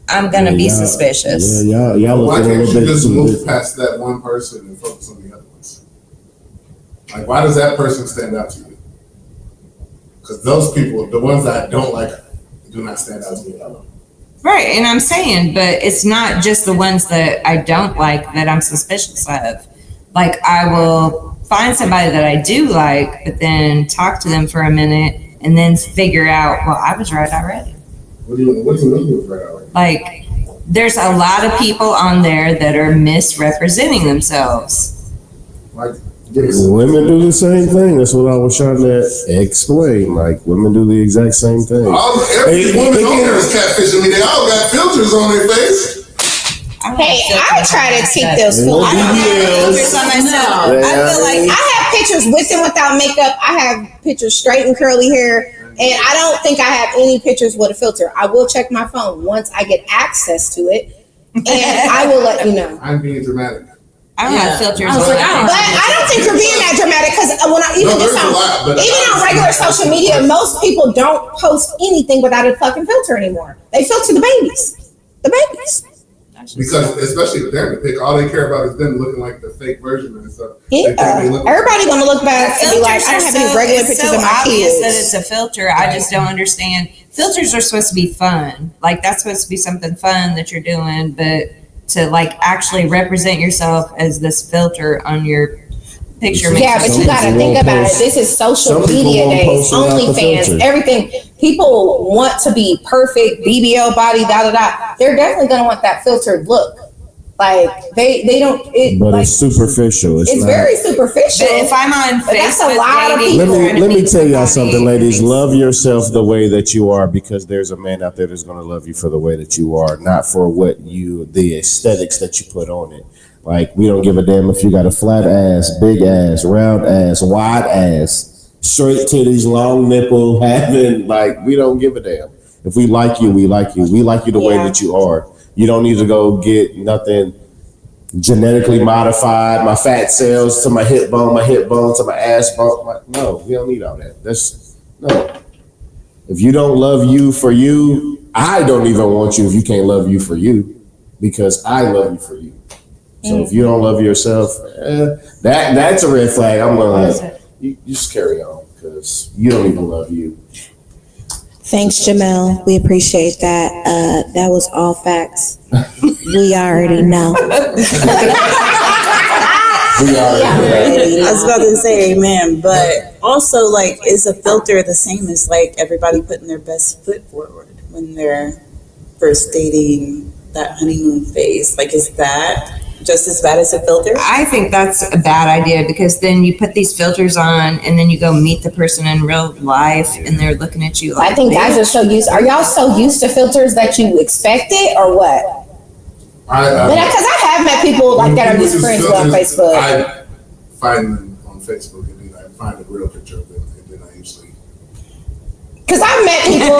I'm gonna be suspicious. Yeah, y'all Why looking a can't little you bit just too move bit. past that one person and focus on the other ones? Like, why does that person stand out to you? Because those people, the ones that I don't like, do not stand out to me at all. Right, and I'm saying, but it's not just the ones that I don't like that I'm suspicious of. Like, I will find somebody that I do like, but then talk to them for a minute and then figure out, well, I was right already. What do you mean right already? Like, there's a lot of people on there that are misrepresenting themselves. Like, give me some. Women do the same thing. That's what I was trying to explain. Like, women do the exact same thing. Every woman on there is catfishing me. They all got filters on their face. Hey, I try to keep those filters. I don't have filters on myself. I feel like I have pictures with and without makeup. I have pictures straight and curly hair. And I don't think I have any pictures with a filter. I will check my phone once I get access to it. And I will let you know. I'm being dramatic. I don't have filters I was on like, mine. But I don't think you're being that dramatic because when I even there's a lot, but even on regular social media, most people don't post anything without a fucking filter anymore. They filter the babies. The babies. Because especially with them, all they care about is them looking like the fake version and stuff. Yeah. Everybody gonna look back and be like, I don't have any regular it's pictures so of my obvious kids. that it's a filter. I just don't understand. Filters are supposed to be fun. Like, that's supposed to be something fun that you're doing, but to like actually represent yourself as this filter on your picture. Yeah, makes but no you sense. gotta think about it. This is social some people media won't days, post without the OnlyFans, filter. everything. People want to be perfect, BBL body, da da da. They're definitely gonna want that filtered look. Like they don't. But like, it's superficial. It's not. very superficial. But if I'm on But that's a Facebook lot of dating, people. trying to Let me meet tell y'all somebody, something, ladies. it's- Love yourself the way that you are, because there's a man out there that's going to love you for the way that you are, not for the aesthetics that you put on it. Like, we don't give a damn if you got a flat ass, big ass, round ass, wide ass, straight titties, long nipple, having, like, we don't give a damn. If we like you, we like you. We like you the way Yeah. that you are. You don't need to go get nothing genetically modified, my fat cells to my hip bone to my ass bone. No, we don't need all that. No. If you don't love you for you, I don't even want you if you can't love you for you, because I love you for you. So if you don't love yourself, that's a red flag. I'm gonna you just carry on, because you don't even love you. Thanks, Jamel. We appreciate that. That was all facts. We already know. I was about to say amen, but also, like, is a filter the same as like everybody putting their best foot forward when they're first dating, that honeymoon phase? Like, is that just as bad as a filter? I think that's a bad idea because then you put these filters on and then you go meet the person in real life and they're looking at you like, I think guys are so used. Are y'all so used to filters that you expect it or what? Because I have met people like that are just friends with on Facebook. I find them on Facebook and then I find a real picture of them and then I usually. Because I've met people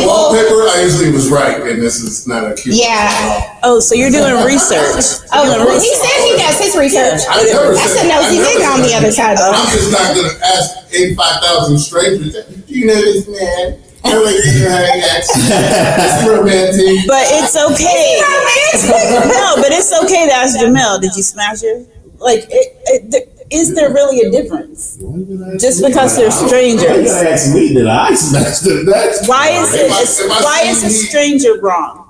Wallpaper, I usually was right, and this is not a cute. Yeah. Oh, so you're doing research. Oh, he said he does his research. I never That's said- a nosy I never nigga on said the other side of the I'm just not going to ask 85,000 strangers, do you know this man? I like to know how he acts. It's romantic. But it's okay. No, but it's okay to ask Jamel, did you smash her? Like, is there really a difference? Just because they're strangers. You ask me, did I smash them? Why is a stranger wrong?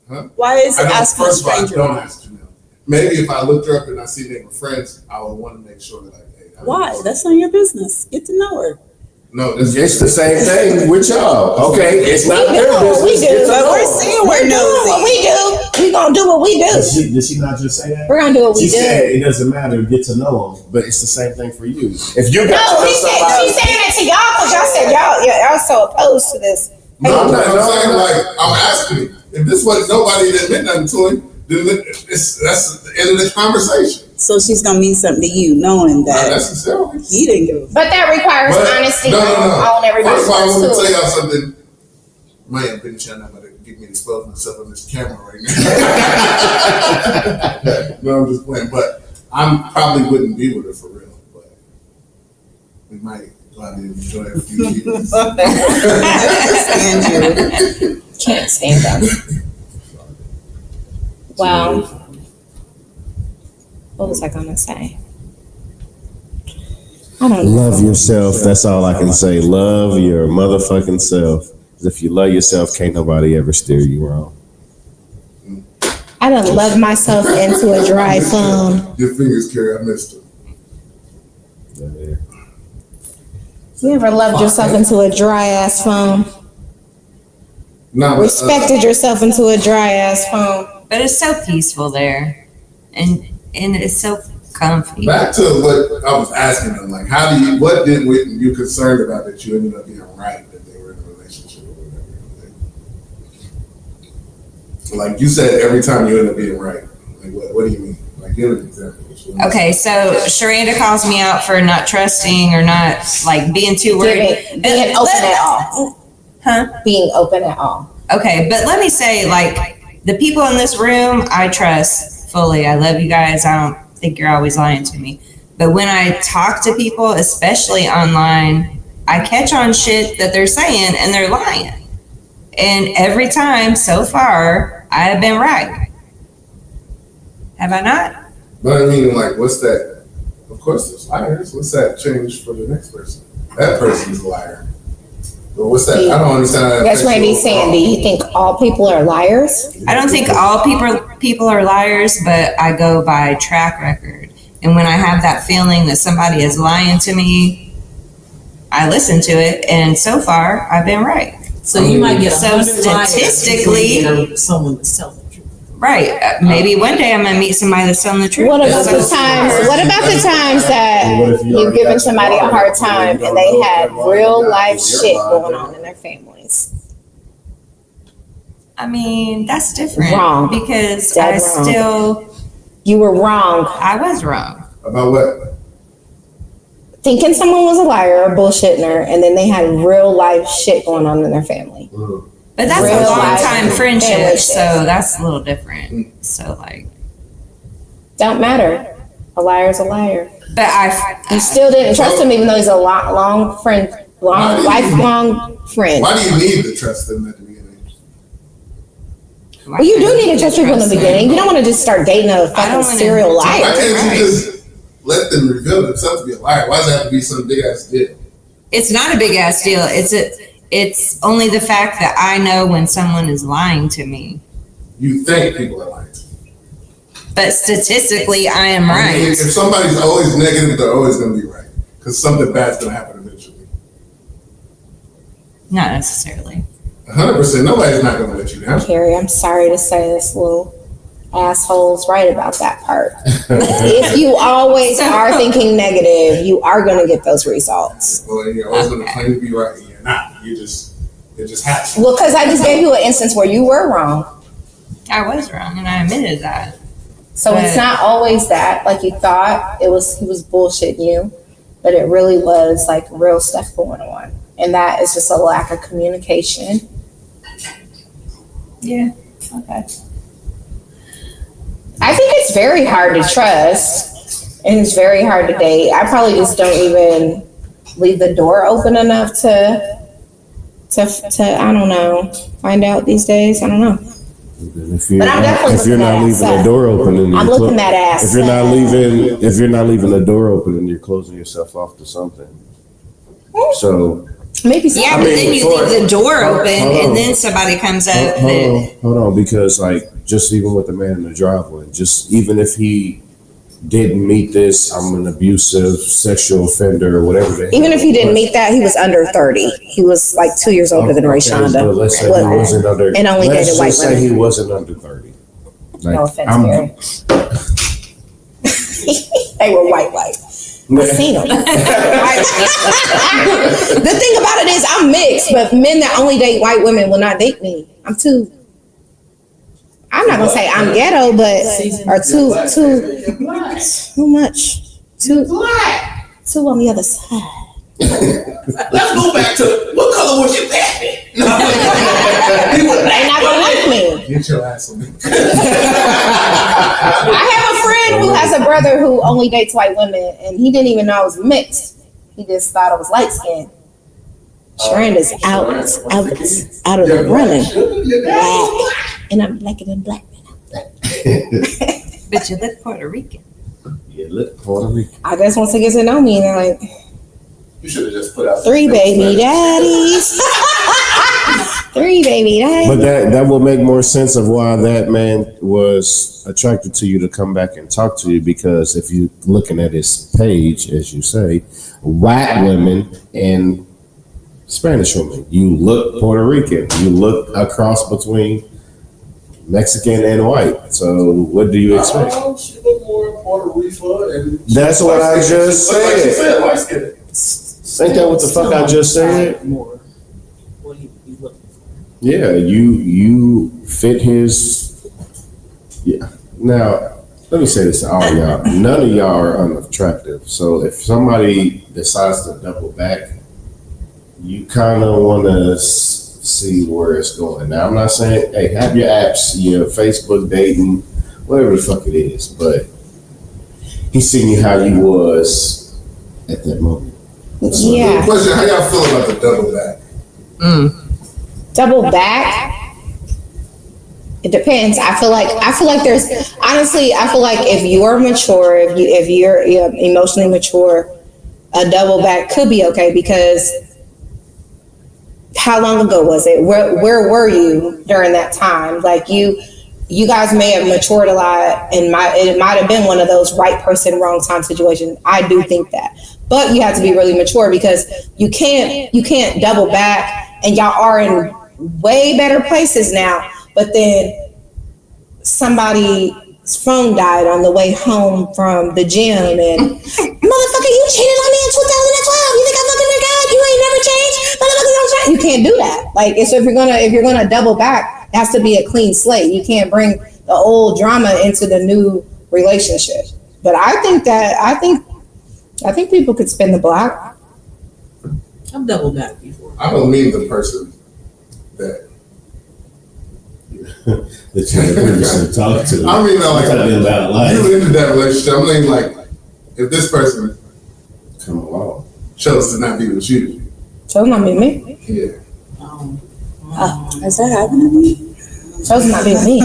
Huh? Why is it asking a First of all, I stranger don't wrong? ask Janelle. Maybe if I looked her up and I see they were friends, I would want to make sure that Why? That's none of your business. Get to know her. No, this It's the same thing with y'all. Okay, it's not We their do what we business. do. But we're saying we're doing what nosy. we do. We gonna do what we do. Did she not just say that? We're gonna do what we She do. said it doesn't matter, get to know them, but it's the same thing for you. If you got No, to know somebody, she's saying it to y'all because y'all said y'all so opposed to this. No, I'm not. I'm saying like I'm asking. If this wasn't nobody that meant nothing to him, then that's the end of the conversation. So she's gonna mean something to you, knowing Not that necessarily. he didn't give a But that requires But- honesty no. on everybody's First of all, I part want to tell too. y'all something. Man, been trying not to get me to expose myself on this camera right now. No, I'm just playing. But I probably wouldn't be with her for real. But we might go out and enjoy a few years. stand you. Can't stand them. Wow. What was I gonna say? I don't know. love yourself. That's all I can say. Love your motherfucking self. 'Cause if you love yourself, can't nobody ever steer you wrong. I done loved myself into a dry phone. Your fingers, Carrie. I missed it. You ever loved yourself into a dry ass phone? No, Respected yourself into a dry ass phone. but it's so peaceful there. And it's so comfy. Back to what I was asking them, like, what did you concerned about that you ended up being right that they were in a relationship or whatever? Like you said, every time you end up being right. Like, what do you mean? Like, give an example. Okay, so Sharanda calls me out for not trusting or not like being too worried. Being open at all. Huh? Being open at all. Okay, but let me say, like, the people in this room, I trust fully. I love you guys. I don't think you're always lying to me. But when I talk to people, especially online, I catch on shit that they're saying and they're lying. And every time so far, I have been right. Have I not? But I mean, like, what's that? Of course, there's liars. What's that change for the next person? That person's a liar. But what's that? I don't understand. How that That's affects Randy you saying, do you think all people are liars? I don't think all people are liars, but I go by track record. And when I have that feeling that somebody is lying to me, I listen to it. And so far, I've been right. So you might get So 100 liars statistically- before you get someone that's telling the truth. Right. Maybe one day I'm going to meet somebody that's telling the truth. What about the So- times that you've given somebody a hard time and they had real life shit going on in their families? I mean, that's different. Wrong. Because Dead wrong. You were wrong. I was wrong. About what? Thinking someone was a liar or bullshitting her, and then they had real life shit going on in their family. But that's Real a long life time family friendship, shit. so that's a little different. So like, Don't matter. A liar's a liar. but You still didn't trust him, even though he's a lifelong friend. Why do you need to trust them at the beginning? Well, you do need to trust people in the beginning. You don't want to just start dating a I don't fucking wanna serial date- liar. Why can't Right. you just let them reveal themselves to be a liar? Why does it have to be some big ass deal? It's not a big ass deal. It's only the fact that I know when someone is lying to me. You think people are lying. But statistically, I am I mean, right. if somebody's always negative, they're always going to be right. Because something bad's going to happen eventually. Not necessarily. 100%. Nobody's not going to let you down. Carrie, I'm sorry to say this, Lou, assholes right about that part. If you always are thinking negative, you are going to get those results. Well, you're always going to claim to be right, and you're not. It just happens. Well, because I just gave you an instance where you were wrong. I was wrong, and I admitted that. So it's not always that, like you thought he was bullshitting you, but it really was like real stuff going on. And that is just a lack of communication. Yeah. Okay. I think it's very hard to trust, and it's very hard to date. I probably just don't even leave the door open enough to I don't know, find out these days. I don't know. If you're not leaving the door open, and I'm looking that ass. if you're not leaving the door open, and you're closing yourself off to something. So maybe. Yeah, but then you leave the door open, and then somebody comes up. Hold on, because like just even with the man in the driveway, just even if he didn't meet this, I'm an abusive sexual offender or whatever. Even if he didn't meet that, he was under 30. He was like 2 years older than Rayshonda. So let's say he wasn't under, and only dated white let's just say women. he wasn't under 30. Like, No offense, Gary. They were white. I seen them. The thing about it is I'm mixed, but men that only date white women will not date me. I'm not gonna say I'm ghetto, but or too much. Too on the other side. Let's go back to what color was your pappy? They're not gonna like me. Get your ass on me. I have a friend who has a brother who only dates white women, and he didn't even know I was mixed. He just thought I was light skinned. Sharon is out of the running. Black. And I'm blacker than black men. But you look Puerto Rican. You look Puerto Rican. I just want to get to know me, and they're like, You should have just put out 3 baby daddies. 3 baby daddies. But that will make more sense of why that man was attracted to you to come back and talk to you, because if you're looking at his page, as you say, white women and Spanish women, you look Puerto Rican. You look a cross between Mexican and white. So what do you expect? She look more Puerto Rico, and That's what I just said. Ain't that what the fuck I just said? More. What you looking for? Yeah, you fit his. Yeah. Now, let me say this to all y'all. None of y'all are unattractive. So if somebody decides to double back, you kind of want to see where it's going. Now, I'm not saying, hey, have your apps, your Facebook dating, whatever the fuck it is, but he's seeing you how you was at that moment. So, Yeah. Question: how y'all feel about the double back? Double back? It depends. I feel like there's honestly, I feel like if you're mature, if you're emotionally mature, a double back could be okay, because how long ago was it? Where were you during that time? Like you guys may have matured a lot, and it might have been one of those right person, wrong time situations. I do think that, but you have to be really mature, because you can't double back, and y'all are in way better places now. But then somebody's phone died on the way home from the gym, and motherfucker, you cheated on me in 2012. You think I fucking forgot? You ain't never changed. You can't do that. Like, so if you're gonna double back, it has to be a clean slate. You can't bring the old drama into the new relationship. But I think people could spin the block. I've double back before. I don't mean the person that. that you're previously talked to. I mean, like, about life. you into that relationship. I mean, like, if this person Come along. chose to not be with you, Chose not be me. yeah. Has that happened to me? Chose not be me.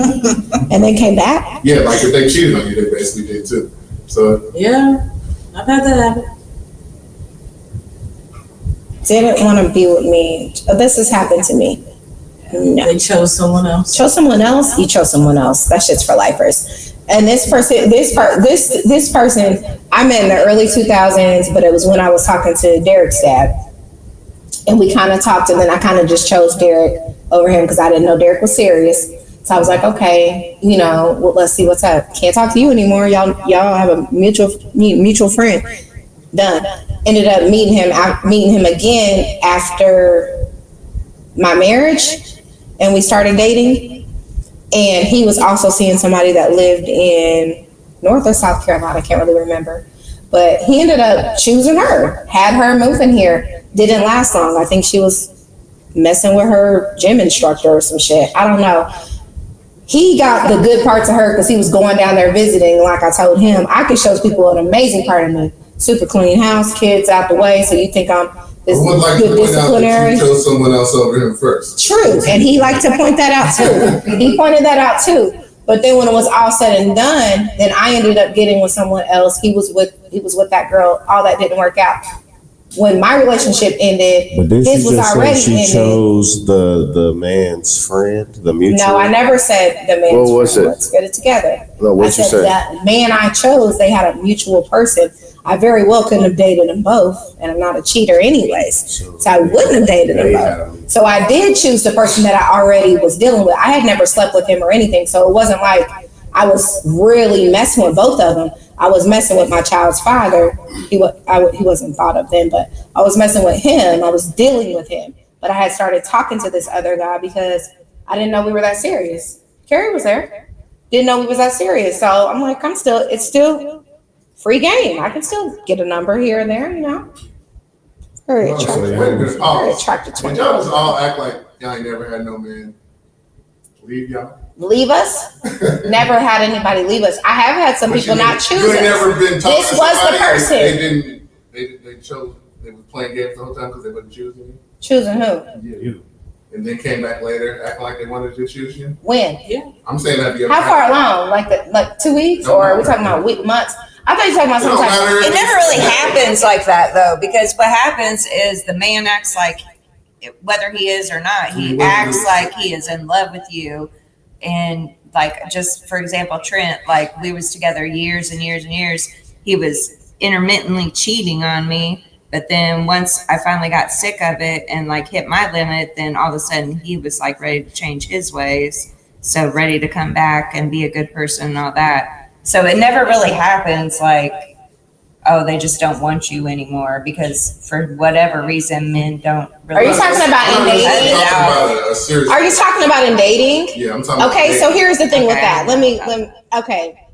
And then came back. Yeah, like if they cheated on you, they basically did too. So Yeah, I've had that happen. Didn't want to be with me. This has happened to me. No. They chose someone else. Chose someone else. You chose someone else. That shit's for lifers. And this person, I met in the early 2000s, but it was when I was talking to Derek's dad, and we kind of talked, and then I kind of just chose Derek over him because I didn't know Derek was serious. So I was like, okay, well, let's see what's up. Can't talk to you anymore. Y'all have a mutual friend. Done. Ended up meeting him again after my marriage, and we started dating. And he was also seeing somebody that lived in North or South Carolina. I can't really remember. But he ended up choosing her, had her moving here. Didn't last long. I think she was messing with her gym instructor or some shit. I don't know. He got the good parts of her because he was going down there visiting. Like I told him, I could show people an amazing part of me. Super clean house, kids out the way. So you think I'm this good disciplinary? You chose someone else over him first. True, and he liked to point that out too. He pointed that out too. But then when it was all said and done, then I ended up getting with someone else. He was with that girl. All that didn't work out. When my relationship ended, but did his you was just already say she ended. chose the man's friend, the mutual? No, I never said the man's What was friend. it? Let's get it together. No, what you said? That man I chose, they had a mutual person. I very well couldn't have dated them both, and I'm not a cheater anyways, so I wouldn't have dated them both. So I did choose the person that I already was dealing with. I had never slept with him or anything, so it wasn't like I was really messing with both of them. I was messing with my child's father. He wasn't thought of then, but I was messing with him. I was dealing with him. But I had started talking to this other guy because I didn't know we were that serious. Carrie was there. Didn't know we was that serious. So I'm like, it's still free game. I can still get a number here and there, Very attractive. Did y'all just all act like y'all ain't never had no man leave y'all? Leave us? Never had anybody leave us. I have had some people not choose You us. ain't never been talking This to was the somebody person. They chose. They were playing games the whole time because they wasn't choosing you. Choosing who? Yeah, you. And then came back later acting like they wanted to choose you. When? Yeah. I'm saying that. How far along? Like 2 weeks, or are we talking about months? I thought you were talking about sometime. It never really happens like that though, because what happens is the man acts like, whether he is or not, he acts like he is in love with you. And like, just for example, Trent, like we was together years and years and years. He was intermittently cheating on me. But then once I finally got sick of it and like hit my limit, then all of a sudden he was like ready to change his ways. So ready to come back and be a good person and all that. So it never really happens like, oh, they just don't want you anymore, because for whatever reason, men don't really. Are you talking about in dating? Are you talking about in dating? Yeah, I'm talking. Okay, so here's the thing with that. Let me. Okay,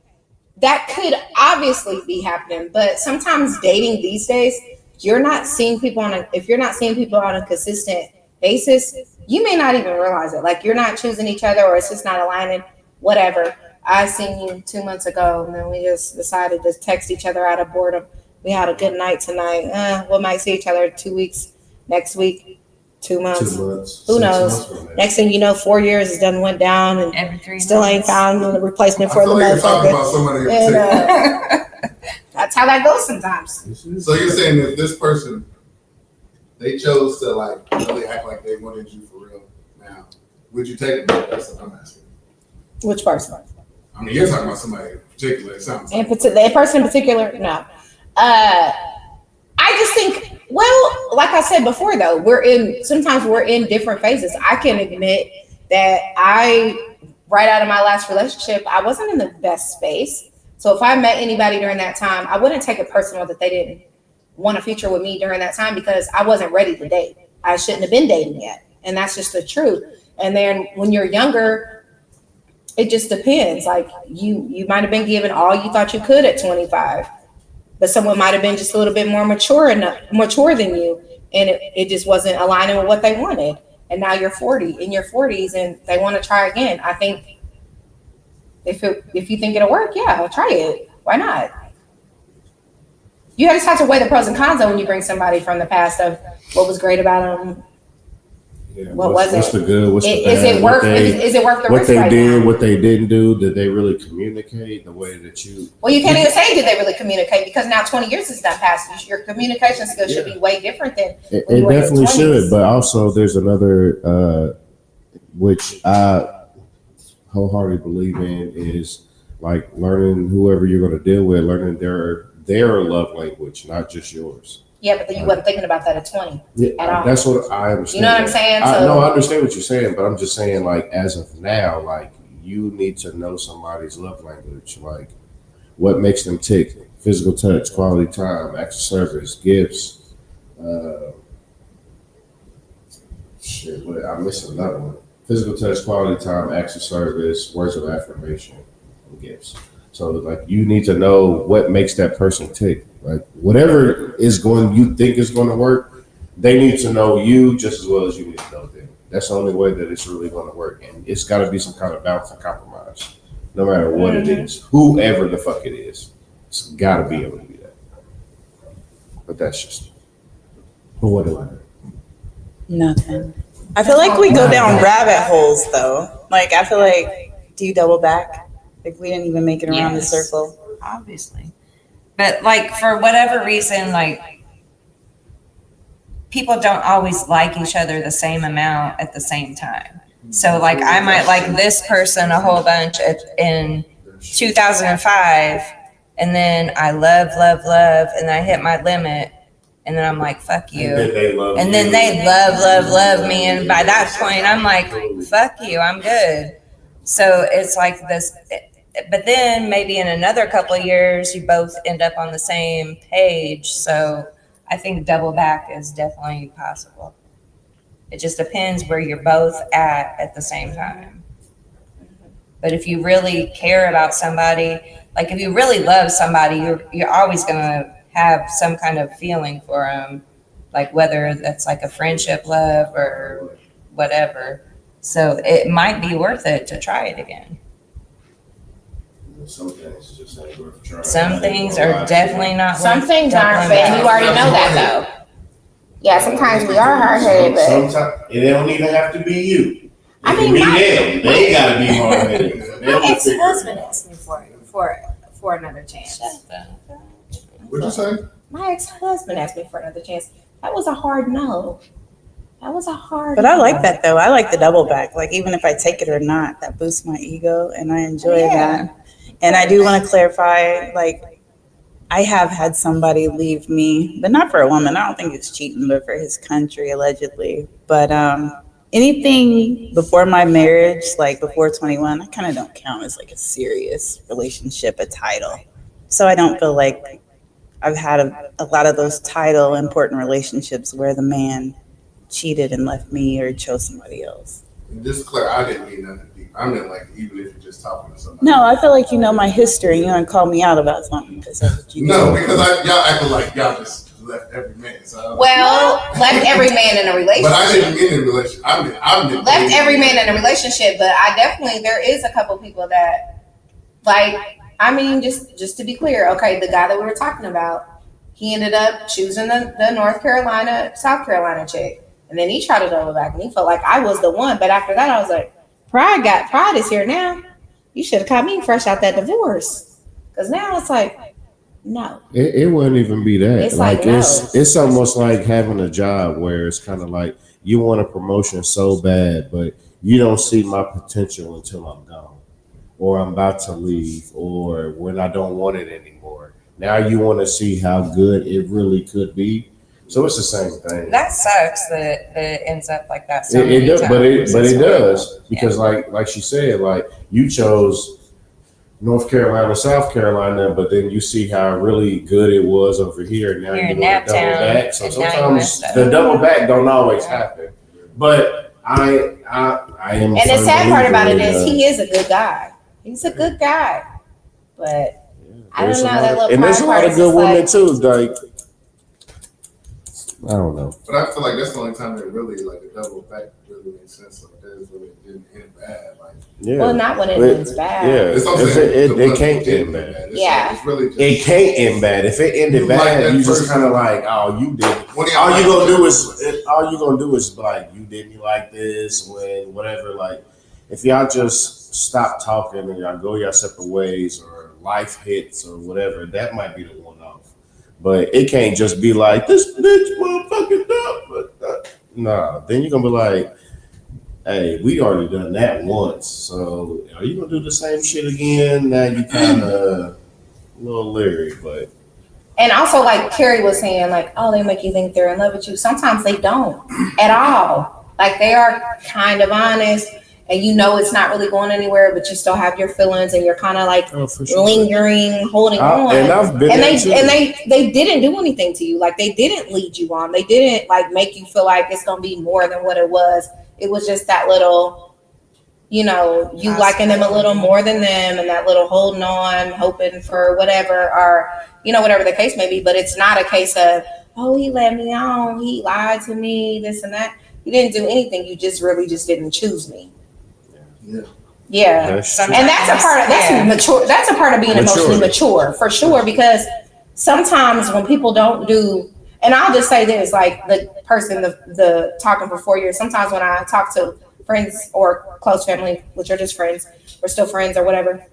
that could obviously be happening, but sometimes dating these days, you're not seeing people if you're not seeing people on a consistent basis, you may not even realize it. Like you're not choosing each other, or it's just not aligning. Whatever. I seen you 2 months ago, and then we just decided to text each other out of boredom. We had a good night tonight. We might see each other 2 weeks, next week, 2 months. 2 months. Who knows? Next thing you know, 4 years is done went down, and every 3 still months. ain't found a replacement for the you're talking about motherfucker. somebody And, that's how that goes sometimes. So you're saying that this person, they chose to like really act like they wanted you for real. Now, would you take it? That's what I'm asking. Which person? I mean, you're talking about somebody in particular. It sounds like. That person in particular? No. I just think, well, like I said before, though, sometimes we're in different phases. I can admit that right out of my last relationship, I wasn't in the best space. So if I met anybody during that time, I wouldn't take it personal that they didn't want a future with me during that time, because I wasn't ready to date. I shouldn't have been dating yet. And that's just the truth. And then when you're younger, it just depends. Like you might have been given all you thought you could at 25, but someone might have been just a little bit more mature than you, and it just wasn't aligning with what they wanted. And now you're 40, in your 40s, and they want to try again. I think if you think it'll work, yeah, try it. Why not? You just have to weigh the pros and cons when you bring somebody from the past of what was great about them. Yeah, what's the good? What's the bad? Is it worth the what risk they right did, now? what they didn't do? Did they really communicate the way that you? Well, you can't even say did they really communicate, because now 20 years has done past. Your communication skills should be way different than It when you were in your definitely 20s. should, but also there's another, which I wholeheartedly believe in, is like learning whoever you're going to deal with, learning their love language, not just yours. Yeah, but then you wasn't thinking about that at 20 at all. That's what I understand. You know what I'm saying? I understand what you're saying, but I'm just saying, like, as of now, like, you need to know somebody's love language, like what makes them tick: physical touch, quality time, acts of service, gifts. I'm missing another one. Physical touch, quality time, acts of service, words of affirmation, and gifts. So like you need to know what makes that person tick. Like whatever you think is going to work, they need to know you just as well as you need to know them. That's the only way that it's really going to work. And it's got to be some kind of balance and compromise, no matter what it is, whoever the fuck it is. It's got to be able to do that. But that's just, what do I do? Nothing. I feel like we go down rabbit holes though. Like I feel like, do you double back? Like we didn't even make it around the circle. Obviously. But like for whatever reason, like people don't always like each other the same amount at the same time. So like I might like this person a whole bunch in 2005, and then I love, and then I hit my limit, and then I'm like, fuck you. And then they love me, and by that point I'm like, fuck you, I'm good. So it's like this, but then maybe in another couple of years you both end up on the same page. So I think double back is definitely possible. It just depends where you're both at the same time. But if you really care about somebody, like if you really love somebody, you're always gonna have some kind of feeling for them, like whether that's like a friendship love or whatever. So it might be worth it to try it again. Some things just ain't worth trying. Some things are definitely not. Some things aren't, but you already know that though. Yeah, sometimes we are hard-headed, but sometimes it don't even have to be you. I mean, they gotta be hard-headed. my ex-husband asked me for another chance. What'd you say? My ex-husband asked me for another chance. That was a hard no. But I like that though. I like the double back. Like even if I take it or not, that boosts my ego and I enjoy that. And I do want to clarify, like I have had somebody leave me, but not for a woman. I don't think it's cheating, but for his country allegedly. But anything before my marriage, like before 21, I kind of don't count as like a serious relationship, a title. So I don't feel like I've had a lot of those title important relationships where the man cheated and left me or chose somebody else. And just clear, I didn't mean nothing deep. I meant like even if you're just talking to somebody. No, I feel like you know my history and you want to call me out about something because that's what you do. No, because y'all acting like y'all just left every man. So Well, left every man in a relationship. but I didn't get in a relationship. I meant Left every man in a relationship, but I definitely, there is a couple people that, like, I mean, just to be clear, okay, the guy that we were talking about, he ended up choosing the North Carolina, South Carolina chick. And then he tried to double back and he felt like I was the one. But after that, I was like, pride is here now. You should have caught me fresh out that divorce. Because now it's like, no. It wouldn't even be that. It's like no. It's almost like having a job where it's kind of like you want a promotion so bad, but you don't see my potential until I'm gone, or I'm about to leave, or when I don't want it anymore. Now you want to see how good it really could be. So it's the same thing. That sucks that it ends up like that. So It does, but it it's does because like she said, like you chose North Carolina, South Carolina, but then you see how really good it was over here. Now Here you're in doing a double Naptown, back. So and now you sometimes messed up. the double back don't always happen. But I am. And the sad part about it is he he is a good guy. He's a good guy. But I don't know, that little and there's a pride lot part of is good just women like, too. Like I don't know. But I feel like that's the only time that really like a double back really makes sense. Like that is when it didn't end bad. Like Yeah. well, not when it ends bad. Yeah, it's not if saying it can't didn't end bad. It's, Yeah. it's really just, It can't end bad. If it ended You like bad, that you just person. kind of like, oh, you did. What do you All like you gonna that do person? is all you gonna do is like, you didn't like this when whatever. Like, if y'all just stop talking and y'all go your separate ways, or life hits or whatever, that might be the one off. But it can't just be like this bitch motherfucking dumb. But nah, then you're gonna be like, hey, we already done that once, so are you gonna do the same shit again? Now you kind of a little leery, but And also, like Carrie was saying, like, oh, they make you think they're in love with you. Sometimes they don't at all. Like they are kind of honest. and you know it's not really going anywhere, but you still have your feelings and you're kind of like lingering, holding on. And I've been they didn't do anything to you. Like they didn't lead you on. They didn't like make you feel like it's gonna be more than what it was. It was just that little, you liking them a little more than them, and that little holding on, hoping for whatever, or whatever the case may be. But it's not a case of, oh, he let me on, he lied to me, this and that. You didn't do anything. You just really just didn't choose me. Yeah. And that's a part of mature. That's a part of being emotionally mature, for sure. Because sometimes when people don't do, and I'll just say this, like the person, the talking for 4 years. Sometimes when I talk to friends or close family, which are just friends, we're still friends or whatever.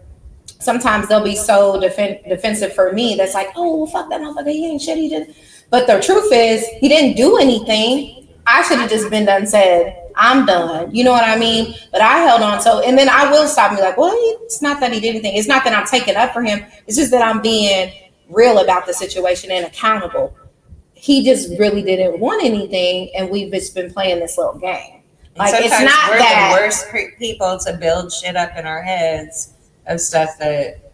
Sometimes they'll be so defensive for me. That's like, oh, well, fuck that motherfucker. He ain't shit. He did. But the truth is, he didn't do anything. I should have just been done said, I'm done. You know what I mean? But I held on. So, and then I will stop me like, well, it's not that he did anything. It's not that I'm taking up for him. It's just that I'm being real about the situation and accountable. He just really didn't want anything. And we've just been playing this little game. Like, it's not we're that the worst people to build shit up in our heads of stuff that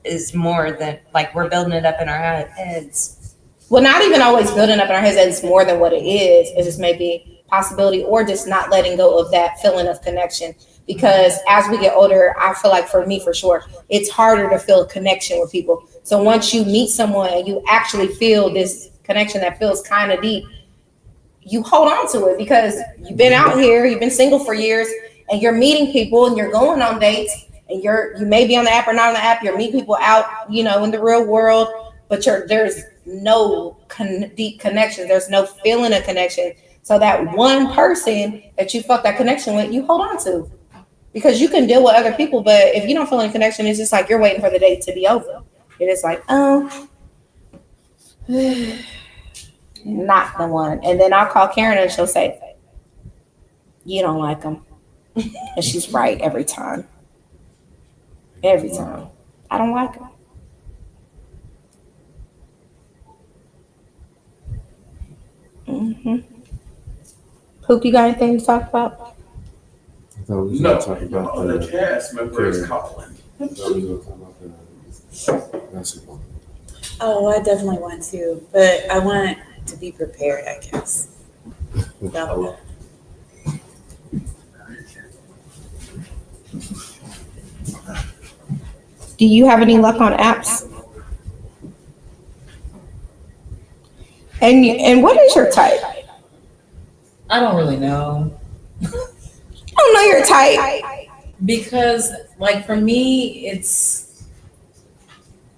is more than, like, we're building it up in our heads. Well, not even always building up in our heads that it's more than what it is. It's just maybe possibility, or just not letting go of that feeling of connection. Because as we get older, I feel like for me, for sure, it's harder to feel connection with people. So once you meet someone and you actually feel this connection that feels kind of deep, you hold on to it because you've been out here, you've been single for years, and you're meeting people and you're going on dates, and you may be on the app or not on the app. You're meeting people out, in the real world, but there's no deep connection. There's no feeling of connection. So that one person that you felt that connection with, you hold on to, because you can deal with other people. But if you don't feel any connection, it's just like you're waiting for the date to be over. It is like, oh, not the one. And then I'll call Karen and she'll say, you don't like him. And she's right every time. Every time. I don't like him. Poop, you got anything to talk about? I thought we was going to talk about the cast member is calling. I thought we were going to talk about the basketball. Oh, I definitely want to, but I want to be prepared, I guess. Do you have any luck on apps? And what is your type? I don't really know. I don't know your type. Because, like, for me,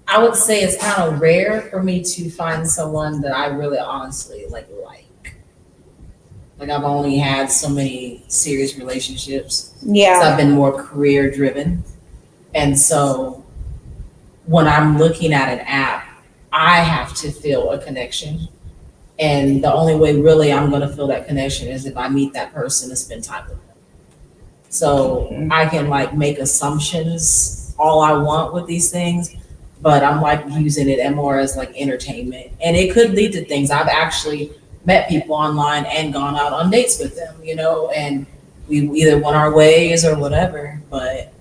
I would say it's kind of rare for me to find someone that I really honestly like. Like, I've only had so many serious relationships. Yeah. So I've been more career driven. And so when I'm looking at an app, I have to feel a connection. And the only way really I'm going to feel that connection is if I meet that person and spend time with them. So I can make assumptions all I want with these things, but I'm using it more as entertainment. And it could lead to things. I've actually met people online and gone out on dates with them, and we either went our ways or whatever, but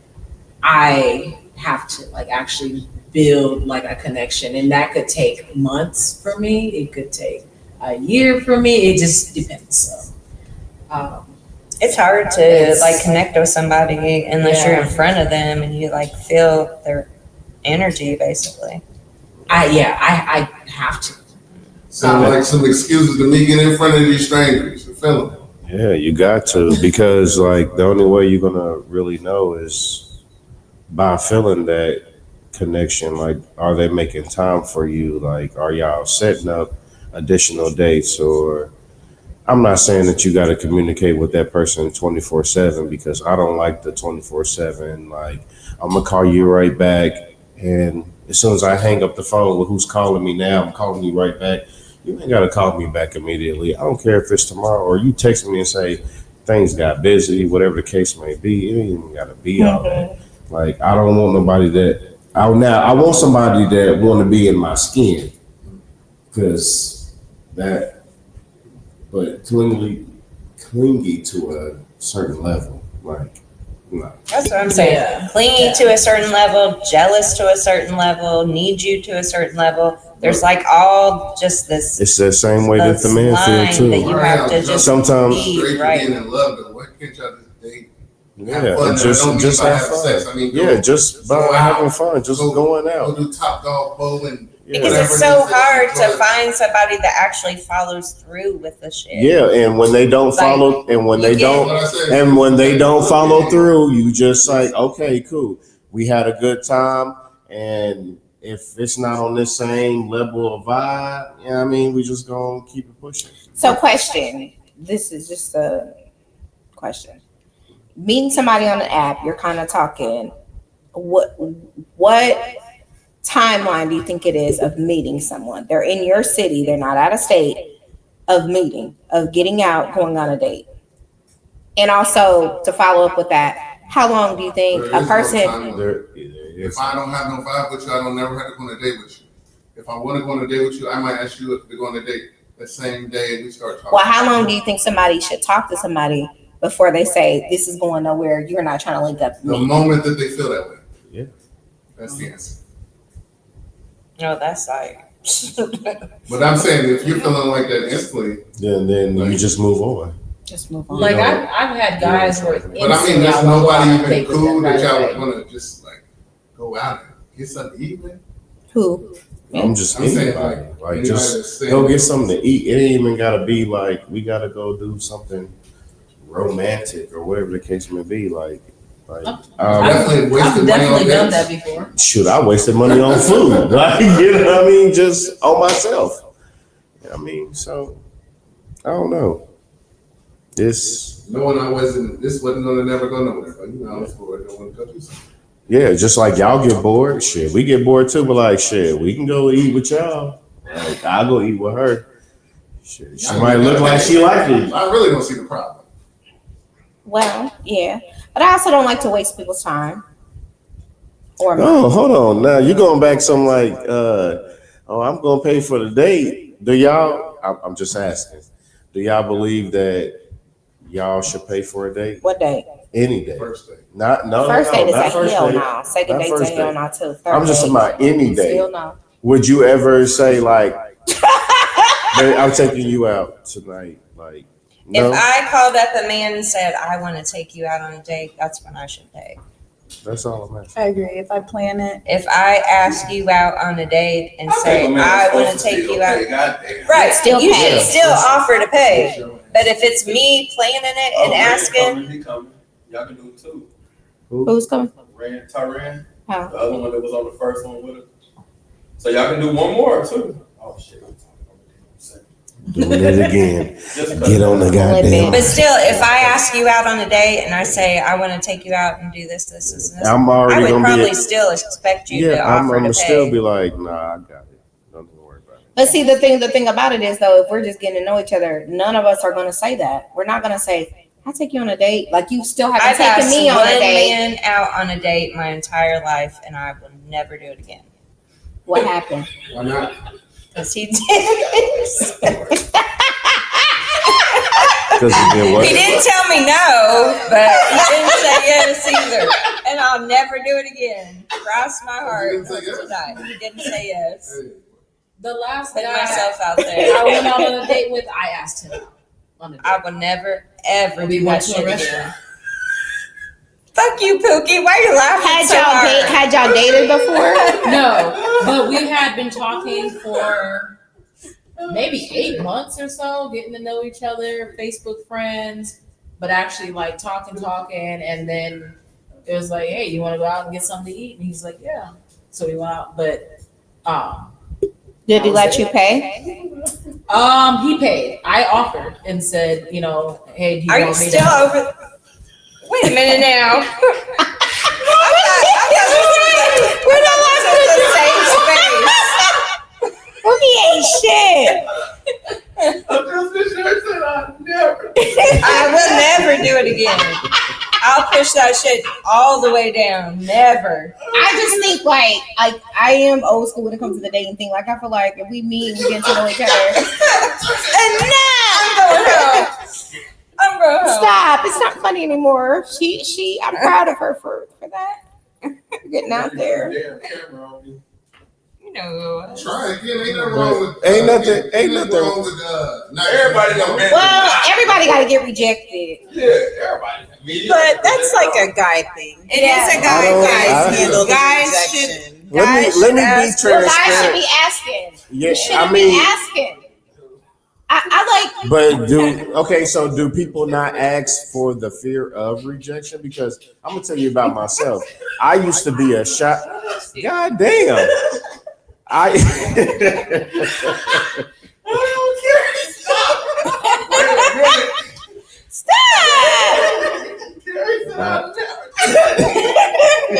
I have to actually build a connection, and that could take months for me. It could take a year for me. It just depends. So, it's hard to connect with somebody unless you're in front of them and you feel their energy, basically. I have to. Sound like some excuses to me getting in front of these strangers and feeling them. Yeah, you got to, because the only way you're gonna really know is by feeling that connection. Are they making time for you? Are y'all setting up additional dates? Or I'm not saying that you got to communicate with that person 24/7, because I don't like the 24/7. I'm gonna call you right back, and as soon as I hang up the phone with who's calling me now, I'm calling you right back. You ain't got to call me back immediately. I don't care if it's tomorrow, or you text me and say things got busy, whatever the case may be. It ain't even got to be all that. I don't want nobody that I want somebody that want to be in my skin, because but clingy to a certain level. Like, no. That's what I'm saying. Yeah. Clingy to a certain level, jealous to a certain level, need you to a certain level. There's like all just this. It's the same way that the this men line feel too. that you have to just Sometimes- be Straight right. being in love, though. Why can't y'all just date? Yeah, Have fun. and I don't mean just by have having fun. sex. I mean, Yeah, just by go out. having fun, just going Go out. do Top Dog bowling. Because Yeah. it's so hard to find somebody that actually follows through with the shit. Yeah, and when they don't follow, and when they you don't, What I said. and when they don't follow through, you just like, okay, cool. We had a good time, and if it's not on this same level of vibe, I mean, we just gonna keep it pushing. So, question. This is just a question. Meeting somebody on the app, you're kind of talking. What timeline do you think it is of meeting someone? They're in your city. They're not out of state. Of meeting, of getting out, going on a date, and also to follow up with that, how long do you think There a is no person? timeline. If I don't have no vibe with you, I don't never have to go on a date with you. If I want to go on a date with you, I might ask you to go on a date the same day we start talking. Well, how long do you think somebody should talk to somebody before they say this is going nowhere? You're not trying to link up with The me. moment that they feel that way. Yeah. That's the answer. No, that's like. But I'm saying if you're feeling like that instantly, Then you just move on. Just move on. Like know, I've had guys where but I mean, there's instantly I wanna go out nobody on a even date with cool them that right y'all away. want to just like go out and get something to eat with. Who? I'm just I'm saying, anybody. like, Like anybody just that's saying- go get something to eat. It ain't even gotta be like we gotta go do something romantic or whatever the case may be. Like Definitely wasted I've money definitely on done dates. that before. shoot, I wasted money on food. Like, you know what I mean? Just on myself. I mean, so I don't know. This Knowing this wasn't gonna never go nowhere. But you know, I was bored. I want to go do something. yeah, just like y'all get bored, shit. We get bored too, but like shit, we can go eat with y'all. Like I'll go eat with her. Shit, she might look like she like it. I really don't see the problem. Well, yeah, but I also don't like to waste people's time. Or mine. Oh, hold on. Now you going back some like, I'm gonna pay for the date. Do y'all? I'm just asking. Do y'all believe that y'all should pay for a date? What date? Any day. First day. First date is not a first hell date. no. Second Not date's a first hell date. no too. Third I'm just date, talking about any day. still no. Would you ever say like, "Babe, I'm taking you out tonight"? Like, no, If I called up a man and said, I want to take you out on a date, that's when I should pay. that's all I'm asking. I agree. If I plan it, If I ask you out on a date and say, I want to take you out, right, Still you pay. should still offer to pay. But if it's me planning it and asking, He coming. Y'all can do it too. Who's coming? Tyran, Huh? the other one that was on the first one with it. So y'all can do one more too. Oh shit. Doing it again. Just Get on the goddamn. but still, if I ask you out on a date and I say, I want to take you out and do this, this, this, and this, I'm I already would gonna probably be. still expect you to Yeah, I'm offer gonna to still pay. be like, nah, I got it. Don't even worry about it. But see, the thing about it is though, if we're just getting to know each other, none of us are going to say that. We're not going to say, "I'll take you on a date." Like you still haven't I've taken asked me on a one date. man out on a date my entire life, and I will never do it again. What happened? Why not? Because he did. Because you did what? He didn't tell me no, but he didn't say yes either. And I'll never do it again. Cross my heart He didn't say yes? tonight. He didn't say yes. Hey, The last Put guy myself out I there. went out on a date with, I asked him out on a date. I will never, ever We do went that to a shit restaurant. again. Fuck you, Pookie. Why are you laughing so hard? Had y'all dated before? No, but we had been talking for maybe 8 months or so, getting to know each other, Facebook friends, but actually like talking, and then it was like, hey, you want to go out and get something to eat? And he's like, yeah. So we went out, but Did he let you pay? he paid. I offered and said, you know, hey, do you Are you want me still to? over? Wait a minute now. We're not in the same space. He ain't shit. I will never do it again. I'll push that shit all the way down. Never. I just think like I am old school when it comes to the dating thing. Like I feel like if we meet and we get to know each other, I'm going home. I'm going home. Stop. It's not funny anymore. I'm proud of her for that. Getting out there. Damn camera on you. You know. Try again. Ain't nothing wrong with. Ain't nothing wrong with. Not everybody gonna be. Well, everybody got to get rejected. Yeah, everybody. But that's like a guy thing. It is a guy Guys handle the Guys rejection. Let me be Well, guys should transparent. be asking. Yeah, You shouldn't I mean, be asking. I like. but so do people not ask for the fear of rejection? Because I'm gonna tell you about myself. I used to be a shy. God damn. I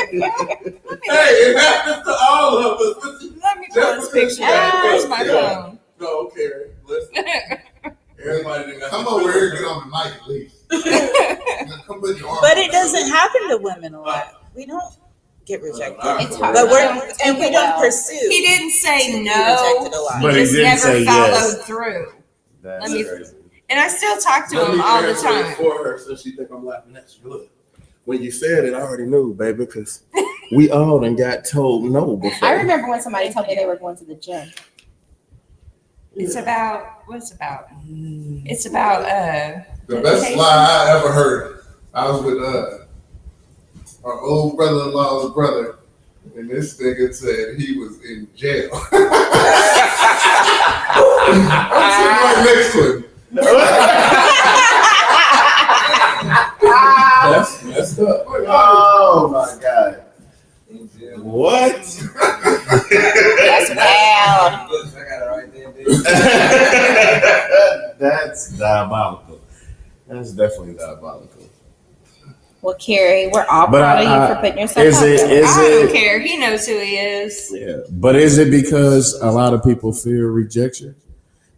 Hey, it happens to all of us. Let me put this picture up. Where's my phone? No, Carrie, listen. Everybody done got Come the over here and feeling. get on the mic, at least. Come put your arm But on it doesn't happen to women a lot. We don't get rejected. It's hard. But we don't pursue. He didn't say Rejected no. a lot. But He he just didn't never say followed yes. through. That's Let me- crazy. And I still talk to Let him me all the translate time. for her so she think I'm laughing at you. Look, when you said it, I already knew, baby, because we all done got told no before. I remember when somebody told me they were going to the gym. It's about what's it about? It's about The best lie I ever heard. I was with our old brother-in-law's brother, and this nigga said he was in jail. I'm sitting right next to him. That's messed up. Oh my God. What? That's wild. I got it right there. That's diabolical. That's definitely diabolical. Well, Carrie, we're all But proud of you for putting yourself is out it- there. is I don't it- care. He knows who he is. Yeah, but is it because a lot of people fear rejection?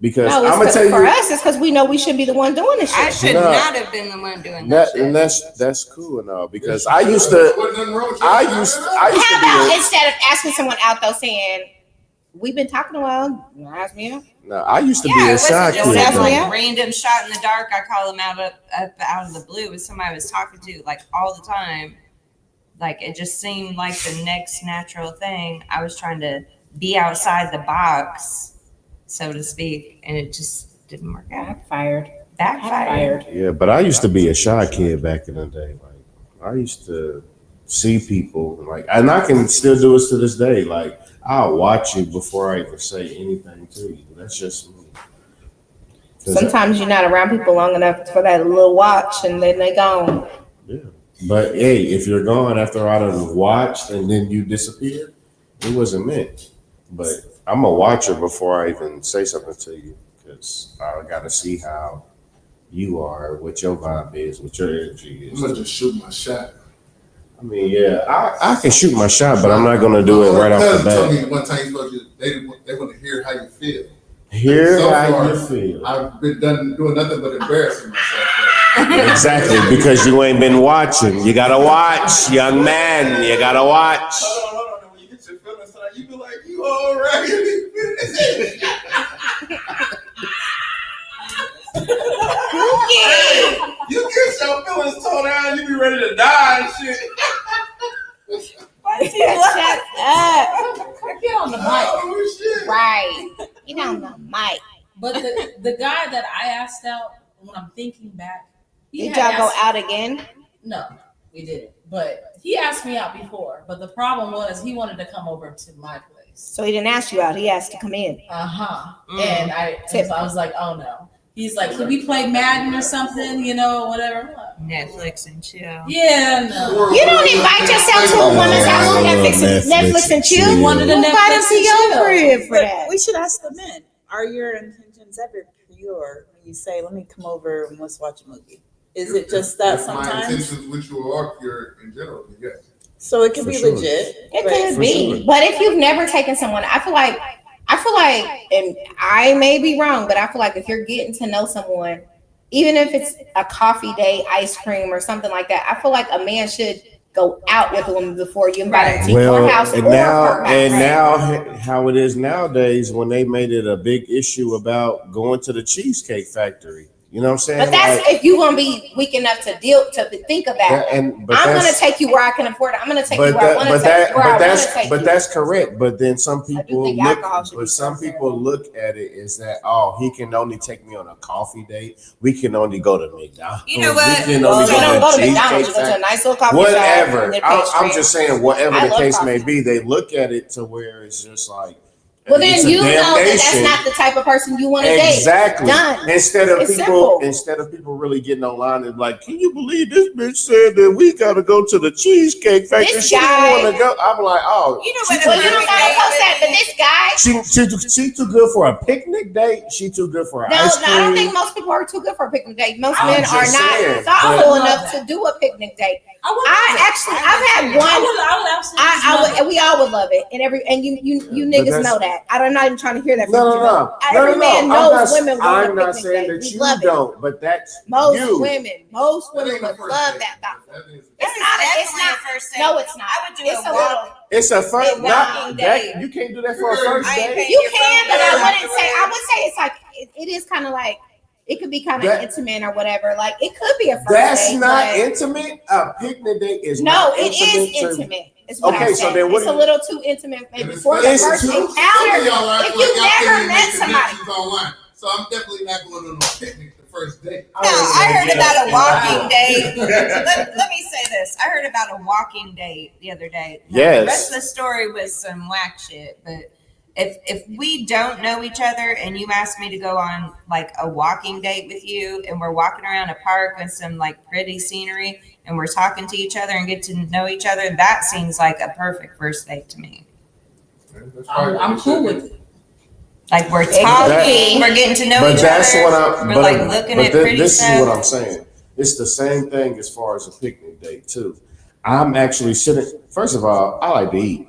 Because No, I'm gonna it's tell for you us. It's because we know we shouldn't be the one doing this I shit. should No. not have been the one doing that. that, and that's cool and all. Because I used to, Wasn't nothing wrong with you. I used to How about be. instead of asking someone out though, saying, "We've been talking a while. You wanna ask me out?" I used to be Yeah, a it shy wasn't just kid. That's some though. yeah. like random shot in the dark. I call him out of the blue. It was somebody I was talking to like all the time. Like it just seemed like the next natural thing. I was trying to be outside the box, so to speak, and it just didn't work out. Backfired. Yeah, but I used to be a shy kid back in the day. Like I used to see people like, and I can still do it to this day. Like I'll watch you before I even say anything to you. That's just me. 'Cause Sometimes you're not around people long enough for that little watch, and then they gone. yeah. But hey, if you're gone after I done watched and then you disappear, it wasn't meant. But I'm a watcher before I even say something to you because I got to see how you are, what your vibe is, what your energy I'm is. gonna just shoot my shot. I mean, yeah, I can shoot my shot, but I'm not gonna do it right off the Cousin told bat. me one time they want to hear how you feel. Hear So how far, you feel. I've been doing nothing but embarrassing myself. Exactly, because you ain't been watching. You gotta watch, young man. You gotta watch. Hold on. When you get your feelings tonight, you be like, you all right? You get your feelings torn down, you be ready to die and shit. Shut up. Get on the mic. Oh shit. Right. Get on the mic. But the guy that I asked out, when I'm thinking back, he Did had y'all go asked- out again? No, we didn't. But he asked me out before. But the problem was he wanted to come over to my place. So he didn't ask you out. He asked to come in. And I was like, oh no. He's like, can we play Madden or something? You know, whatever. Netflix and chill. Yeah, no. You don't invite yourself to a woman's house on Netflix and chill. chill. Wanted to Invite him Netflix to and your chill. crib for that. We should ask the men. Are your intentions ever pure when you say, "Let me come over and let's watch a movie"? Is it just that If my sometimes? intentions with you are pure in general, then yes. So it can For be sure. legit. It but- could For be. sure. But if you've never taken someone, I feel like, and I may be wrong, but I feel like if you're getting to know someone, even if it's a coffee date, ice cream, or something like that, I feel like a man should go out with a woman before you invite him to your Well, house and or now, her house. and now, how it is nowadays when they made it a big issue about going to the Cheesecake Factory. You know what I'm saying? But that's if you gonna be weak enough to think of that. I'm gonna take you where I can afford it. I'm gonna take you where I want to take you. But that's correct. But then some people look at it as that, oh, he can only take me on a coffee date. We can only go to McDonald's. You know what? You don't go to McDonald's. You go to a nice little coffee whatever. shop. I'm just saying, whatever the case may be, they look at it to where it's just like. Well, then you know that's not the type of person you want to date. Exactly. Done. Instead of people really getting online and like, can you believe this bitch said that we gotta go to the Cheesecake Factory? She didn't want to go. I'm like, oh, you know what? Well, you don't gotta post that. But this guy, she too good for a picnic date. She too good for an ice cream. I don't think most people are too good for a picnic date. Most men are not thoughtful enough to do a picnic date. I've had one. We all would love it, and you niggas know that. I'm not even trying to hear that from you. No. Every man knows women want I'm not saying that you don't, but that's most you. Most women would love that. It's not a first date. No, it's not. I would do it's a first date. You can't do that for a first date. You can, but I would say it's like it is kind of like. It could be kind of intimate or whatever. Like it could be a first date. That's not intimate. A picnic date is not intimate. No, it is intimate. Okay, so then it's a little too intimate maybe for the first encounter. If you never met somebody. So I'm definitely not going on a picnic the first date. No, I heard about a walking date. Let me say this. I heard about a walking date the other day. Yes. The rest of the story was some whack shit, but if we don't know each other and you ask me to go on like a walking date with you and we're walking around a park with some like pretty scenery and we're talking to each other and get to know each other, that seems like a perfect first date to me. I'm cool with it. Like we're talking, we're getting to know each other. That's what I'm. We're like looking at pretty this stuff. Is what I'm saying. It's the same thing as far as a picnic date too. I'm actually sitting. First of all, I like to eat.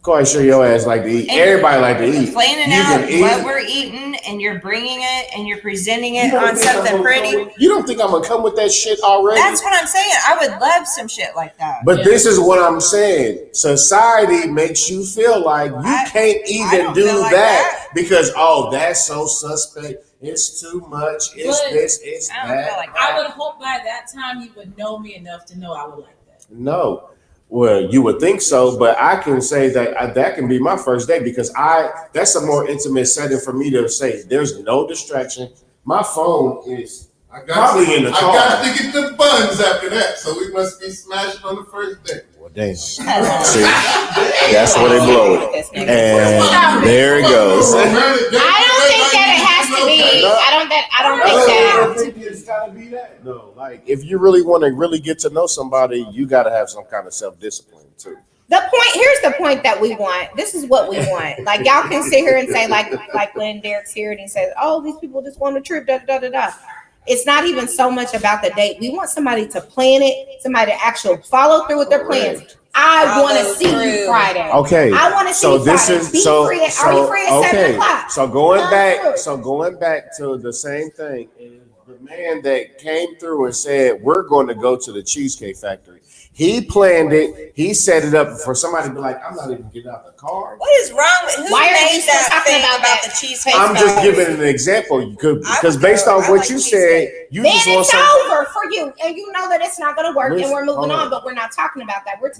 Quite sure your ass like to eat. And everybody like to eat. Planning out what we're eating, and you're bringing it, and you're presenting it on something pretty. You don't think I'm gonna come with that shit already? That's what I'm saying. I would love some shit like that. But this is what I'm saying. Society makes you feel like you can't even do that because that's so suspect. It's too much. It's this. It's that. I would hope by that time you would know me enough to know I would like that. No. Well, you would think so, but I can say that that can be my first date because that's a more intimate setting for me to say there's no distraction. My phone is probably in the car. I got to get the buns after that, so we must be smashing on the first date. Well, damn. See, that's where they blow it. And there it goes. I don't think that it has to be. I don't think that. It's gotta be that. No, like if you really want to really get to know somebody, you got to have some kind of self-discipline too. Here's the point that we want. This is what we want. Like y'all can sit here and say like when Derek's here and he says, "Oh, these people just want a trip." Da da da da. It's not even so much about the date. We want somebody to plan it, somebody to actually follow through with their plans. I want to see you Friday. Okay. I want to see you Friday. Are you free at 7 o'clock? So going back to the same thing. The man that came through and said, we're going to go to the Cheesecake Factory. He planned it. He set it up for somebody to be like, I'm not even getting out the car. What is wrong with who made that thing about the Cheesecake I'm just giving an example because based on what you said, you just want something. It's over for you. And you know that it's not going to work and we're moving on, but we're not talking about that. We're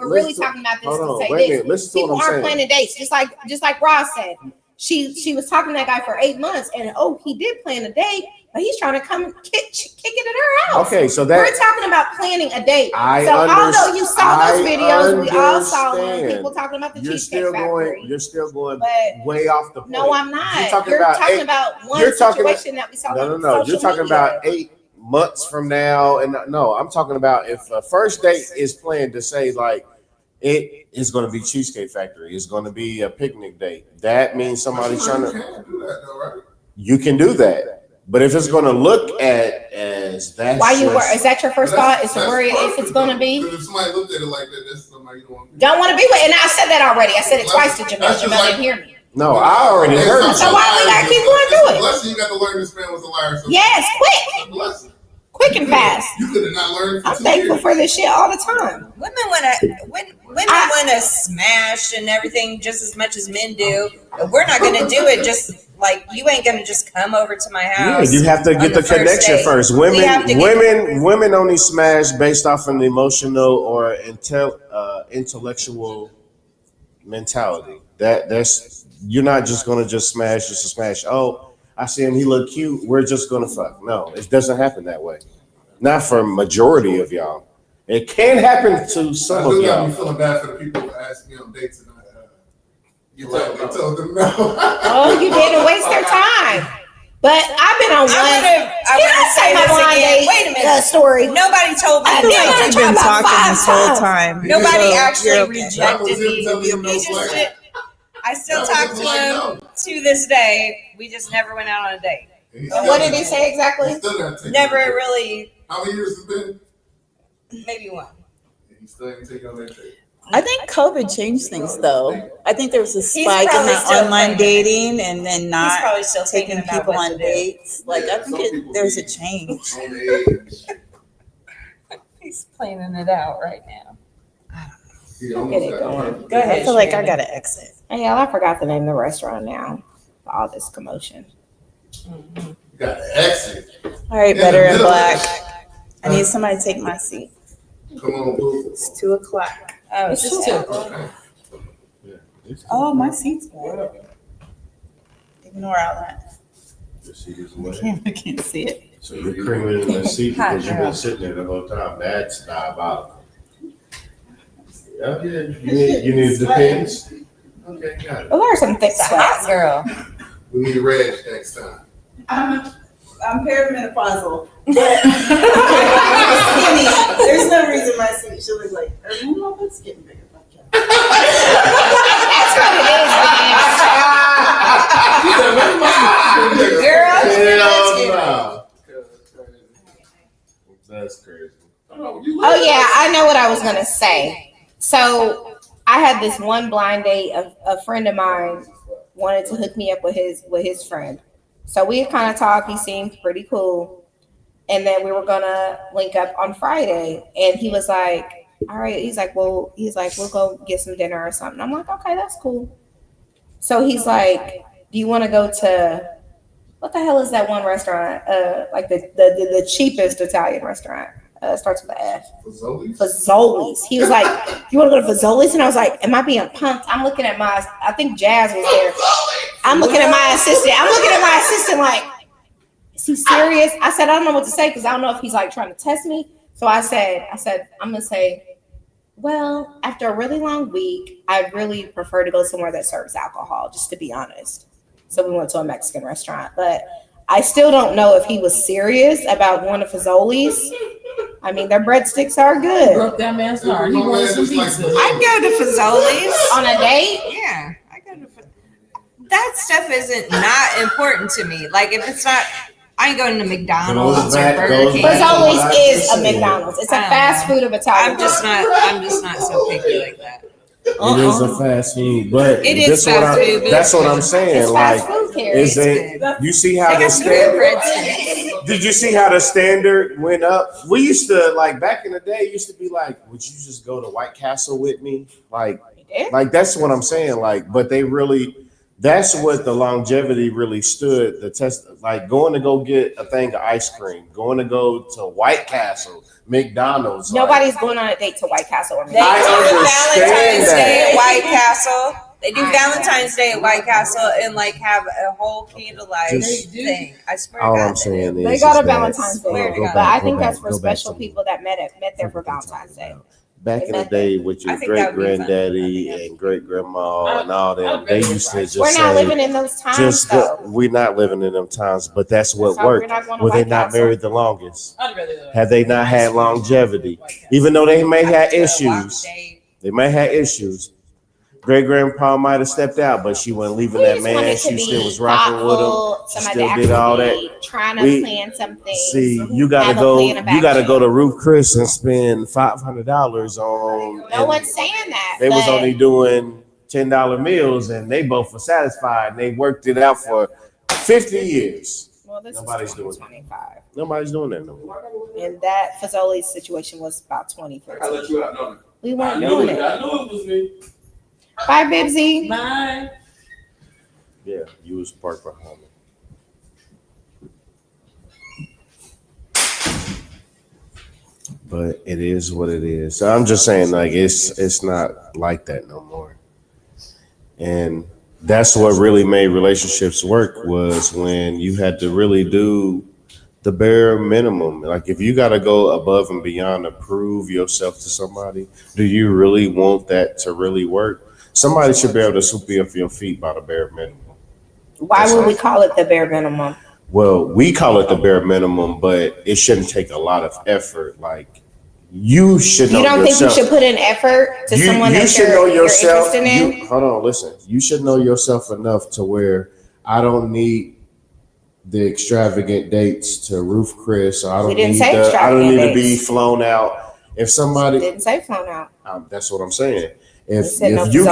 really talking about this to say this. People aren't planning dates. Just like Ross said. She was talking to that guy for 8 months and he did plan a date. But he's trying to come kick it in her house. Okay, so we're talking about planning a date. Although you saw those videos, we all saw people talking about the Cheesecake Factory. You're still going way off the point. No, I'm not. You're talking about one situation that we saw. No. You're talking about 8 months from now, and no, I'm talking about if a first date is planned to say like it is going to be Cheesecake Factory. It's going to be a picnic date. That means somebody's trying to. You can do that though, right? You can do that. But if it's going to look at as that, is that your first thought? Is to worry if it's going to be? If somebody looked at it like that, that's somebody you don't want to be with. And I said that already. I said it twice to Jamel. Jamel didn't hear me. No, I already heard you. So why we gotta keep going through it? Blessing, you got to learn this man was a liar. Yes, quick and fast. You could have not learned. I'm thankful for this shit all the time. Women want to smash and everything just as much as men do. But we're not going to do it just like, you ain't gonna just come over to my house. Yeah, you have to get the connection date. first. Women only smash based off an emotional or intellectual mentality. That's you're not just gonna just smash just to smash. Oh, I see him, he look cute. We're just gonna fuck. No, it doesn't happen that way. Not for majority of y'all. It can happen to some of y'all. I'm feeling bad for the people who asked me on dates and you told them no. Oh, you didn't waste their time. But I've been on one. I want to say my this blind again. date Wait a minute. story. Nobody told me. I feel Yeah, like you've been talking this whole time. Nobody So actually you're okay. rejected me. He just did. I still talk to him to this day. We just never went out on a date. And what did he say exactly? Never really. How many years has it been? Maybe one. He still ain't taking on that date. I think COVID changed things, though. I think there was a spike in probably the still online thinking. dating and then He's not probably still taking thinking about people what on to do. dates. Like, I think there's a change. On the age. He's planning it out right now. He almost got one. Go ahead. I feel like I Shannon. gotta exit. Hey, y'all, I forgot the name of the restaurant now. All this commotion. You got to exit. All right, In the Better and middle of Black. I need somebody to take my seat. Come on, boo. It's 2:00. Oh, it's just two. Oh, my seat's bad. Ignore all that. I can't see it. So you're creaming in the seat because you've been sitting there the whole time. That's diabolical. Yeah, you need the pins? Okay, got it. Well, there's some thick It's a hot sweats. girl. We need a reg next time. I'm perimenopausal. Skinny. There's no reason my seat should look like. Oh, it's getting bigger. That's what it is. Girl, Hell no. That's crazy. Oh yeah, I know what I was gonna say. So I had this one blind date. A friend of mine wanted to hook me up with his friend. So we kind of talked. He seemed pretty cool, and then we were gonna link up on Friday. And he was like, "All right." He's like, "We'll go get some dinner or something." I'm like, "Okay, that's cool." So he's like, "Do you want to go to what the hell is that one restaurant? Like the cheapest Italian restaurant. Starts with an F. Fazoli's. He was like, "You want to go to Fazoli's?" And I was like, "Am I being punked?" I'm looking at I think Jazz was there. I'm looking at my assistant like, is he serious? I said, I don't know what to say because I don't know if he's like trying to test me. So I said, I'm gonna say, well, after a really long week, I really prefer to go somewhere that serves alcohol, just to be honest. So we went to a Mexican restaurant, but I still don't know if he was serious about going to Fazoli's. I mean, their breadsticks are good. Broke that man's heart. He wanted some pizza. I go to Fazoli's. On a date? Yeah, I go to that stuff isn't not important to me. Like if it's not, I ain't going to McDonald's or Burger King. Fazoli's is a McDonald's. It's a fast food of Italian. I'm just not so picky like that. It is a fast food, but It is fast food, but that's what I'm saying. It's Like, fast food, Carrie. is it? You see how the standard? Did you see how the standard went up? We used to like back in the day. Used to be like, would you just go to White Castle with me? Like that's what I'm saying. Like, but they really. That's what the longevity really stood the test. Like going to go get a thing of ice cream, going to go to White Castle, McDonald's. Nobody's going on a date to White Castle or They McDonald's. do Valentine's Day at White Castle. They do Valentine's Day at White Castle and like have a whole candlelight thing. I swear to All God. I'm saying is They got a that- Valentine's Day, Swear to God. but I think that's for go back special to- people that met there for Valentine's Day. Back in the day with your I think great that would be fun. granddaddy and great grandma and all them, they used to just We're say, not living in those times, though. we're not living in them times, but that's what So we're worked. not going to Were they White not Castle. married the longest? I'd rather Have they not had longevity? Even though they may have issues, they may have issues. Great grandpa might have stepped out, but she wasn't leaving We that just wanted man. to She be still was rocking with him. thoughtful, She somebody still to did all actually that. trying to We- plan something. See, you gotta have a go. plan of You gotta action. go to Ruth Chris and spend $500 on. No and one's saying that. They was but only doing $10 meals, and they both were satisfied. And they worked it out for 50 years. Well, this Nobody's is doing 25. Nobody's doing that no more. And that Fazoli's situation was about 2015. I let you out, don't We weren't doing it. I knew it was me. Bye, Bibsy. Bye. Yeah, you was parked behind me. But it is what it is. So I'm just saying, like, it's not like that no more. And that's what really made relationships work, was when you had to really do the bare minimum. Like, if you got to go above and beyond to prove yourself to somebody, do you really want that to really work? Somebody should be able to sweep you off your feet by the bare minimum. Why would we call it the bare minimum? Well, we call it the bare minimum, but it shouldn't take a lot of effort. Like, you should know yourself. You don't think you should put in effort to someone that you're interested in? Hold on, listen. You should know yourself enough to where I don't need the extravagant dates to Ruth Chris. I don't need to be flown out. If somebody didn't say flown out, that's what I'm saying. If you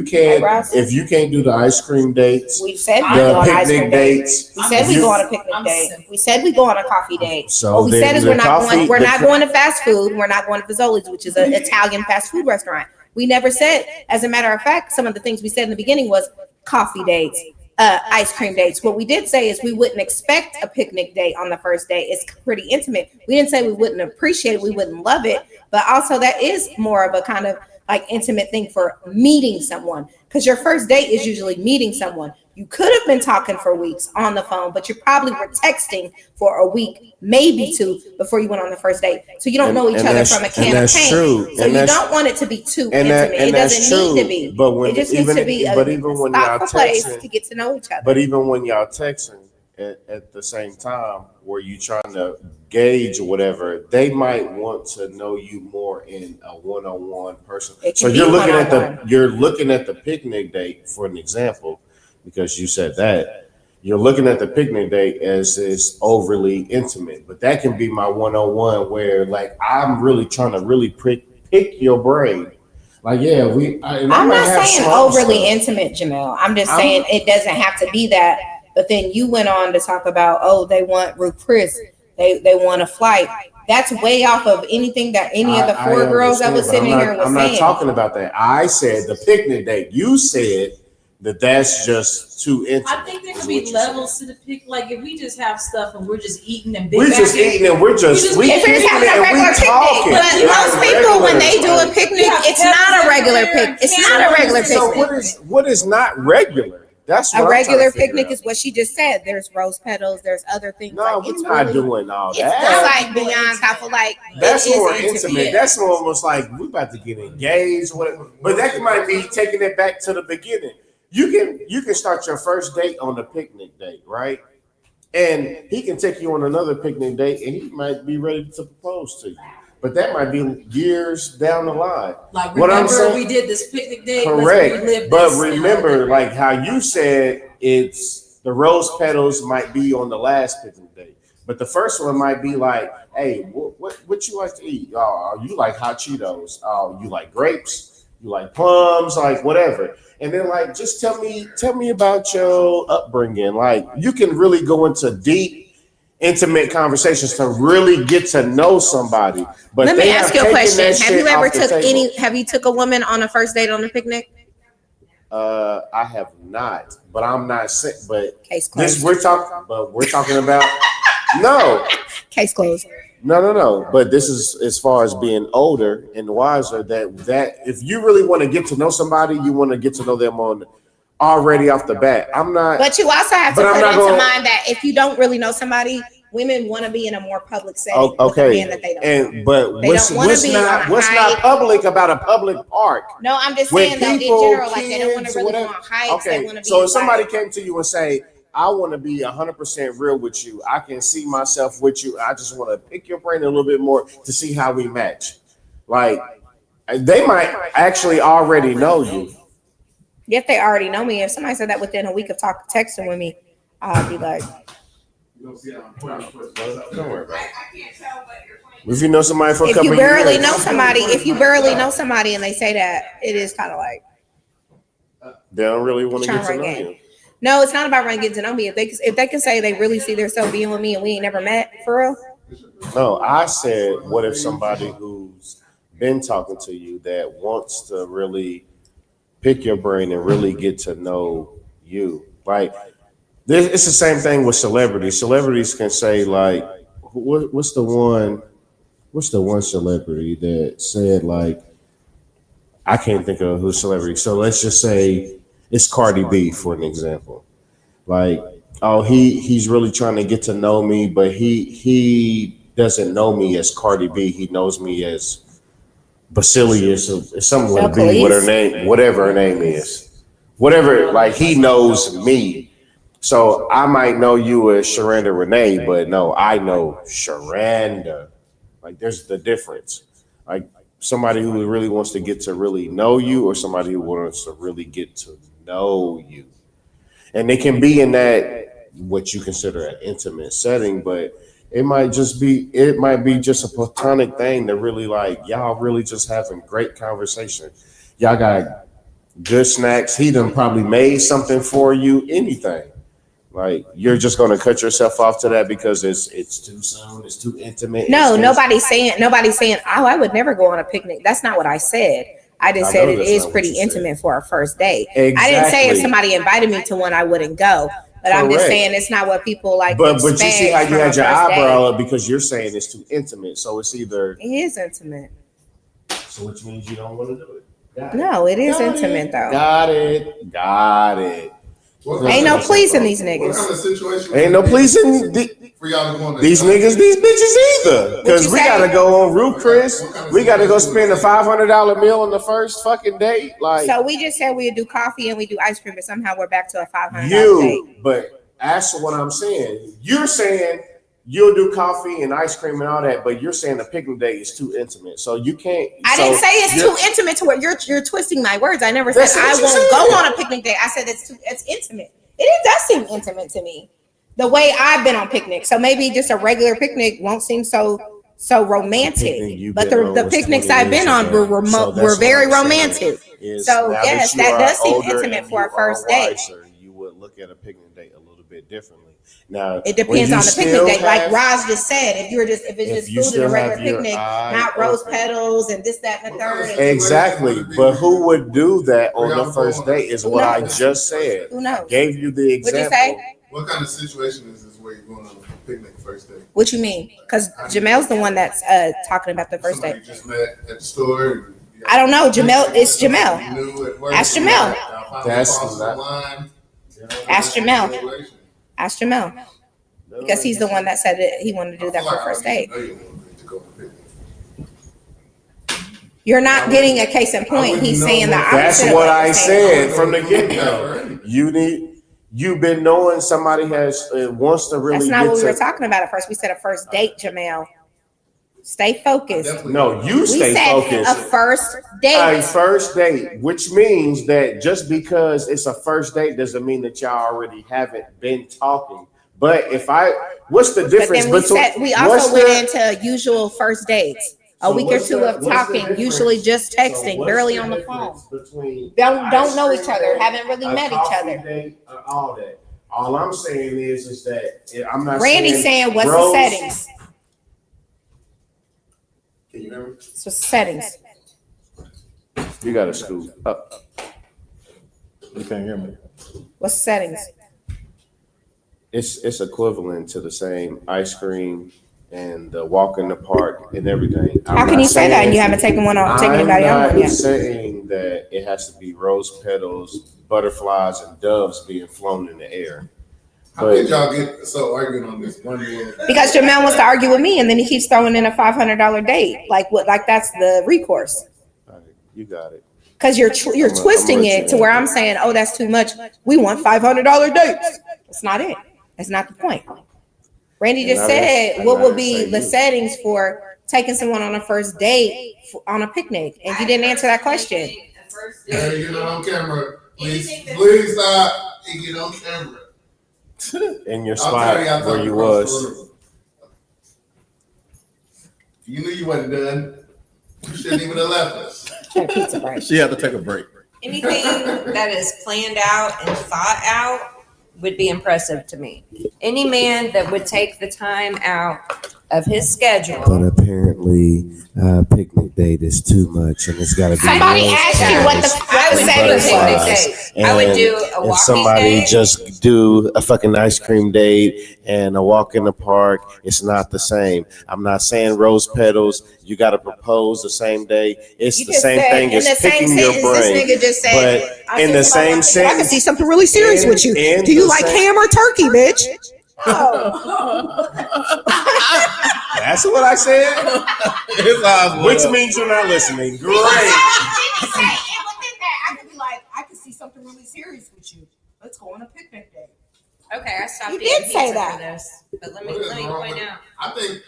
can't do the ice cream dates, we said the picnic dates. We said we go on a picnic date. We said we go on a coffee date. So what we said is we're not going to fast food. We're not going to Fazoli's, which is an Italian fast food restaurant. We never said, as a matter of fact, some of the things we said in the beginning was coffee dates, ice cream dates. What we did say is we wouldn't expect a picnic date on the first date. It's pretty intimate. We didn't say we wouldn't appreciate it, we wouldn't love it, but also that is more of a kind of like intimate thing for meeting someone, because your first date is usually meeting someone. You could have been talking for weeks on the phone, but you probably were texting for a week, maybe two, before you went on the first date. So you don't know each other from a can of paint. So you don't want it to be too intimate. It doesn't need to be. It just needs to be a thoughtful place to get to know each other. But even when y'all texting at the same time, where you trying to gauge or whatever, they might want to know you more in a one-on-one person. So you're looking at the picnic date, for an example, because you said that. You're looking at the picnic date as this overly intimate, but that can be my one-on-one where, like, I'm really trying to really pick your brain. Like, yeah, I'm not saying overly intimate, Jamel. I'm just saying it doesn't have to be that. But then you went on to talk about, oh, they want Ruth Chris, they want a flight. That's way off of anything that any of the four girls that was sitting here was saying. I'm not talking about that. I said the picnic date. You said that's just too intimate. I think there could be levels to the pic. Like, if we just have stuff and we're just eating and we're just eating and we're just having a regular picnic. But most people, when they do a picnic, it's not a regular picnic. It's not a regular picnic. So what is not regular? That's a regular picnic is what she just said. There's rose petals. There's other things. No, we're not doing all that. It's like beyond thoughtful. Like, that's more intimate. That's almost like we're about to get engaged. But that might be taking it back to the beginning. You can start your first date on the picnic date, right? And he can take you on another picnic date, and he might be ready to propose to you. But that might be years down the line. Like, remember we did this picnic date? Correct. But remember, like how you said, it's the rose petals might be on the last picnic date. But the first one might be like, hey, what you like to eat? Oh, you like hot Cheetos. Oh, you like grapes? You like plums? Like whatever. And then, like, just tell me about your upbringing. Like, you can really go into deep, intimate conversations to really get to know somebody. But let me ask you a question. Have you ever took a woman on a first date on a picnic? I have not, but I'm not sick. But case closed. We're talking about no. Case closed. No. But this is as far as being older and wiser. That if you really want to get to know somebody, you want to get to know them on already off the bat. I'm not. But you also have to put into mind that if you don't really know somebody, women want to be in a more public setting. Okay. With a man that they don't know. But what's not public about a public park? No, I'm just saying though, in general, like they don't want to really go on hikes. Okay. They want to be. So if somebody came to you and say, I want to be 100% real with you. I can see myself with you. I just want to pick your brain a little bit more to see how we match. Like, they might actually already know you. If they already know me, if somebody said that within a week of texting with me, I'll be like, don't worry about it. If you know somebody for a couple if of you barely know somebody and they say that, it is kind of like they don't really want to get to know you. No, it's not about getting to know me. If they can say they really see themselves being with me and we ain't never met for real. No, I said, what if somebody who's been talking to you that wants to really pick your brain and really get to know you. Like it's the same thing with celebrities. Celebrities can say like, what's the one celebrity that said like, I can't think of who's celebrity. So let's just say it's Cardi B for an example. Like, oh, he's really trying to get to know me, but he doesn't know me as Cardi B. He knows me as Basilius or something with a B, whatever her name is. Whatever, like he knows me. So I might know you as Sharanda Renee, but no, I know Sharanda. Like there's the difference. Like somebody who really wants to get to really know you or somebody who wants to really get to know you. And they can be in that, what you consider an intimate setting, but it might be just a platonic thing that really like, y'all really just having great conversation. Y'all got good snacks. He done probably made something for you, anything. Like you're just going to cut yourself off to that because it's too soon, it's too intimate. No, nobody's saying, oh, I would never go on a picnic. That's not what I said. I just said it is pretty intimate for a first date. Exactly. I didn't say if somebody invited me to one, I wouldn't go. But I'm just saying it's not what people like. But you see how you had your eyebrow up because you're saying it's too intimate. So it's either it is intimate. So which means you don't want to do it. No, it is intimate though. Got it. Ain't no pleasing these niggas. What kind of situation? Ain't no pleasing for y'all to go on these niggas, these bitches either. Because we gotta go on Ruth Chris. We gotta go spend a $500 meal on the first fucking date. Like, so we just said we'd do coffee and we do ice cream, but somehow we're back to a $500 date. But that's what I'm saying. You're saying you'll do coffee and ice cream and all that, but you're saying the picnic date is too intimate. So you can't. I didn't say it's too intimate to where you're twisting my words. I never said I won't go on a picnic date. I said it's intimate. It does seem intimate to me, the way I've been on picnics. So maybe just a regular picnic won't seem so romantic. But the picnics I've been on were very romantic. So yes, that does seem intimate for a first date. You would look at a picnic date a little bit differently. Now it depends on the picnic date. Like Roz just said, if it's just food at a regular picnic, not rose petals and this, that, and the third. Exactly. But who would do that on the first date is what I just said. Who knows? Gave you the example. What'd you say? What kind of situation is this where you're going on a picnic first date? What you mean? Because Jamel's the one that's talking about the first date. You just met at the store. I don't know. It's Jamel. Ask Jamel. Ask Jamel. Ask Jamel. Because he's the one that said that he wanted to do that for first date. You're not getting a case in point. He's saying that. That's what I said from the get-go. You've been knowing somebody wants to really. That's not what we were talking about at first. We said a first date, Jamel. Stay focused. No, you stay focused. A first date. A first date, which means that just because it's a first date doesn't mean that y'all already haven't been talking. But what's the difference between? We also went into usual first dates. A week or two of talking, usually just texting, barely on the phone. Don't know each other, haven't really met each other. All that. All I'm saying is that I'm not. Randy's saying, what's the settings? Can you hear me? What's the settings? You got to scoop up. You can't hear me. What's the settings? It's equivalent to the same ice cream and the walk in the park and everything. How can you say that and you haven't taken anybody on one yet? I'm saying that it has to be rose petals, butterflies, and doves being flown in the air. How did y'all get so arguing on this one day? Because Jamel wants to argue with me and then he keeps throwing in a $500 date. Like that's the recourse. You got it. Because you're twisting it to where I'm saying, oh, that's too much. We want $500 dates. That's not it. That's not the point. Randy just said, what would be the settings for taking someone on a first date on a picnic? And you didn't answer that question. Yeah, you're not on camera. Please stop. You get on camera. In your spot where you was. You knew you wasn't done. You shouldn't even have left us. Pizza break. She had to take a break. Anything that is planned out and thought out would be impressive to me. Any man that would take the time out of his schedule. But apparently, picnic date is too much, and it's got to be. Somebody asked you what the. I would and say a picnic butterflies. date. I would do a And walking somebody date. just do a fucking ice cream date and a walk in the park. It's not the same. I'm not saying rose petals. You got to propose the same day. It's You the just same said, thing in as the same picking your sentence, brain. this nigga just said, But in the same I sentence, can see something really serious with you. in Do you the like same- ham or turkey, bitch? Oh. that's what I said. Which means you're not listening. Great. I could be like, I could see something really serious with you. Let's go on a picnic day. Okay, I stopped You eating did say pizza that. for this. But let me What is wrong point with- out. I think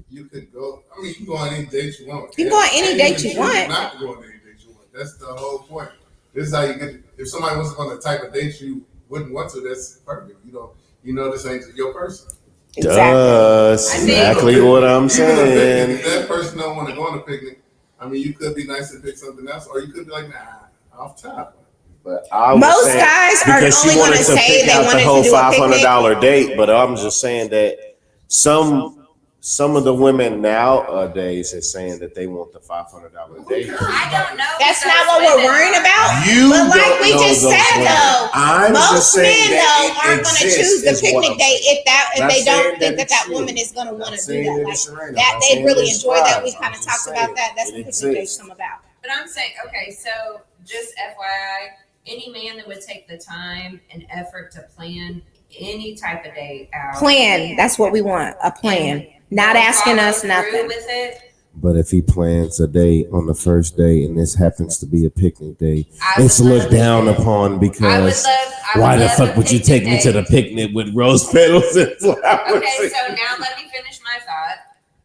you could go. I mean, you can go on any date you want. You can go on any And date even you choose want. Not to go on any date you want. That's the whole point. This is how you get. If somebody was on the type of date you wouldn't want to, that's perfect. You know this ain't your person. That's exactly what I'm Even a saying. picnic, if that person don't want to go on a picnic, I mean, you could be nice and pick something else, or you could be like, nah, off top. But I was Most saying, guys are because she only wanted gonna to say pick they out wanted the to whole do a picnic. $500 date. But I'm just saying that some of the women nowadays is saying that they want the $500 date. I don't know. That's those not what we're women. worrying about. You But like don't we know just those said women. though, I'm just most saying men that though it aren't going to exists choose the is what picnic I'm date saying. if Not they don't saying think that that it's woman you. is going to want Not to do saying that. that Like it's random. that I'm they saying really it's enjoy that. right. We kind I'm of just talked saying about that. That's it what picnic dates exists. come about. But I'm saying, okay, so just FYI, any man that would take the time and effort to plan any type of date out. Plan. That's what we want. A plan. Not Don't asking follow us through nothing. with it. But if he plans a date on the first day and this happens to be a picnic day, I it's would looked love- down upon I would because love. I Why would the love fuck a would you take me to the date. picnic with rose petals and flowers? Okay, so now let me finish my thought.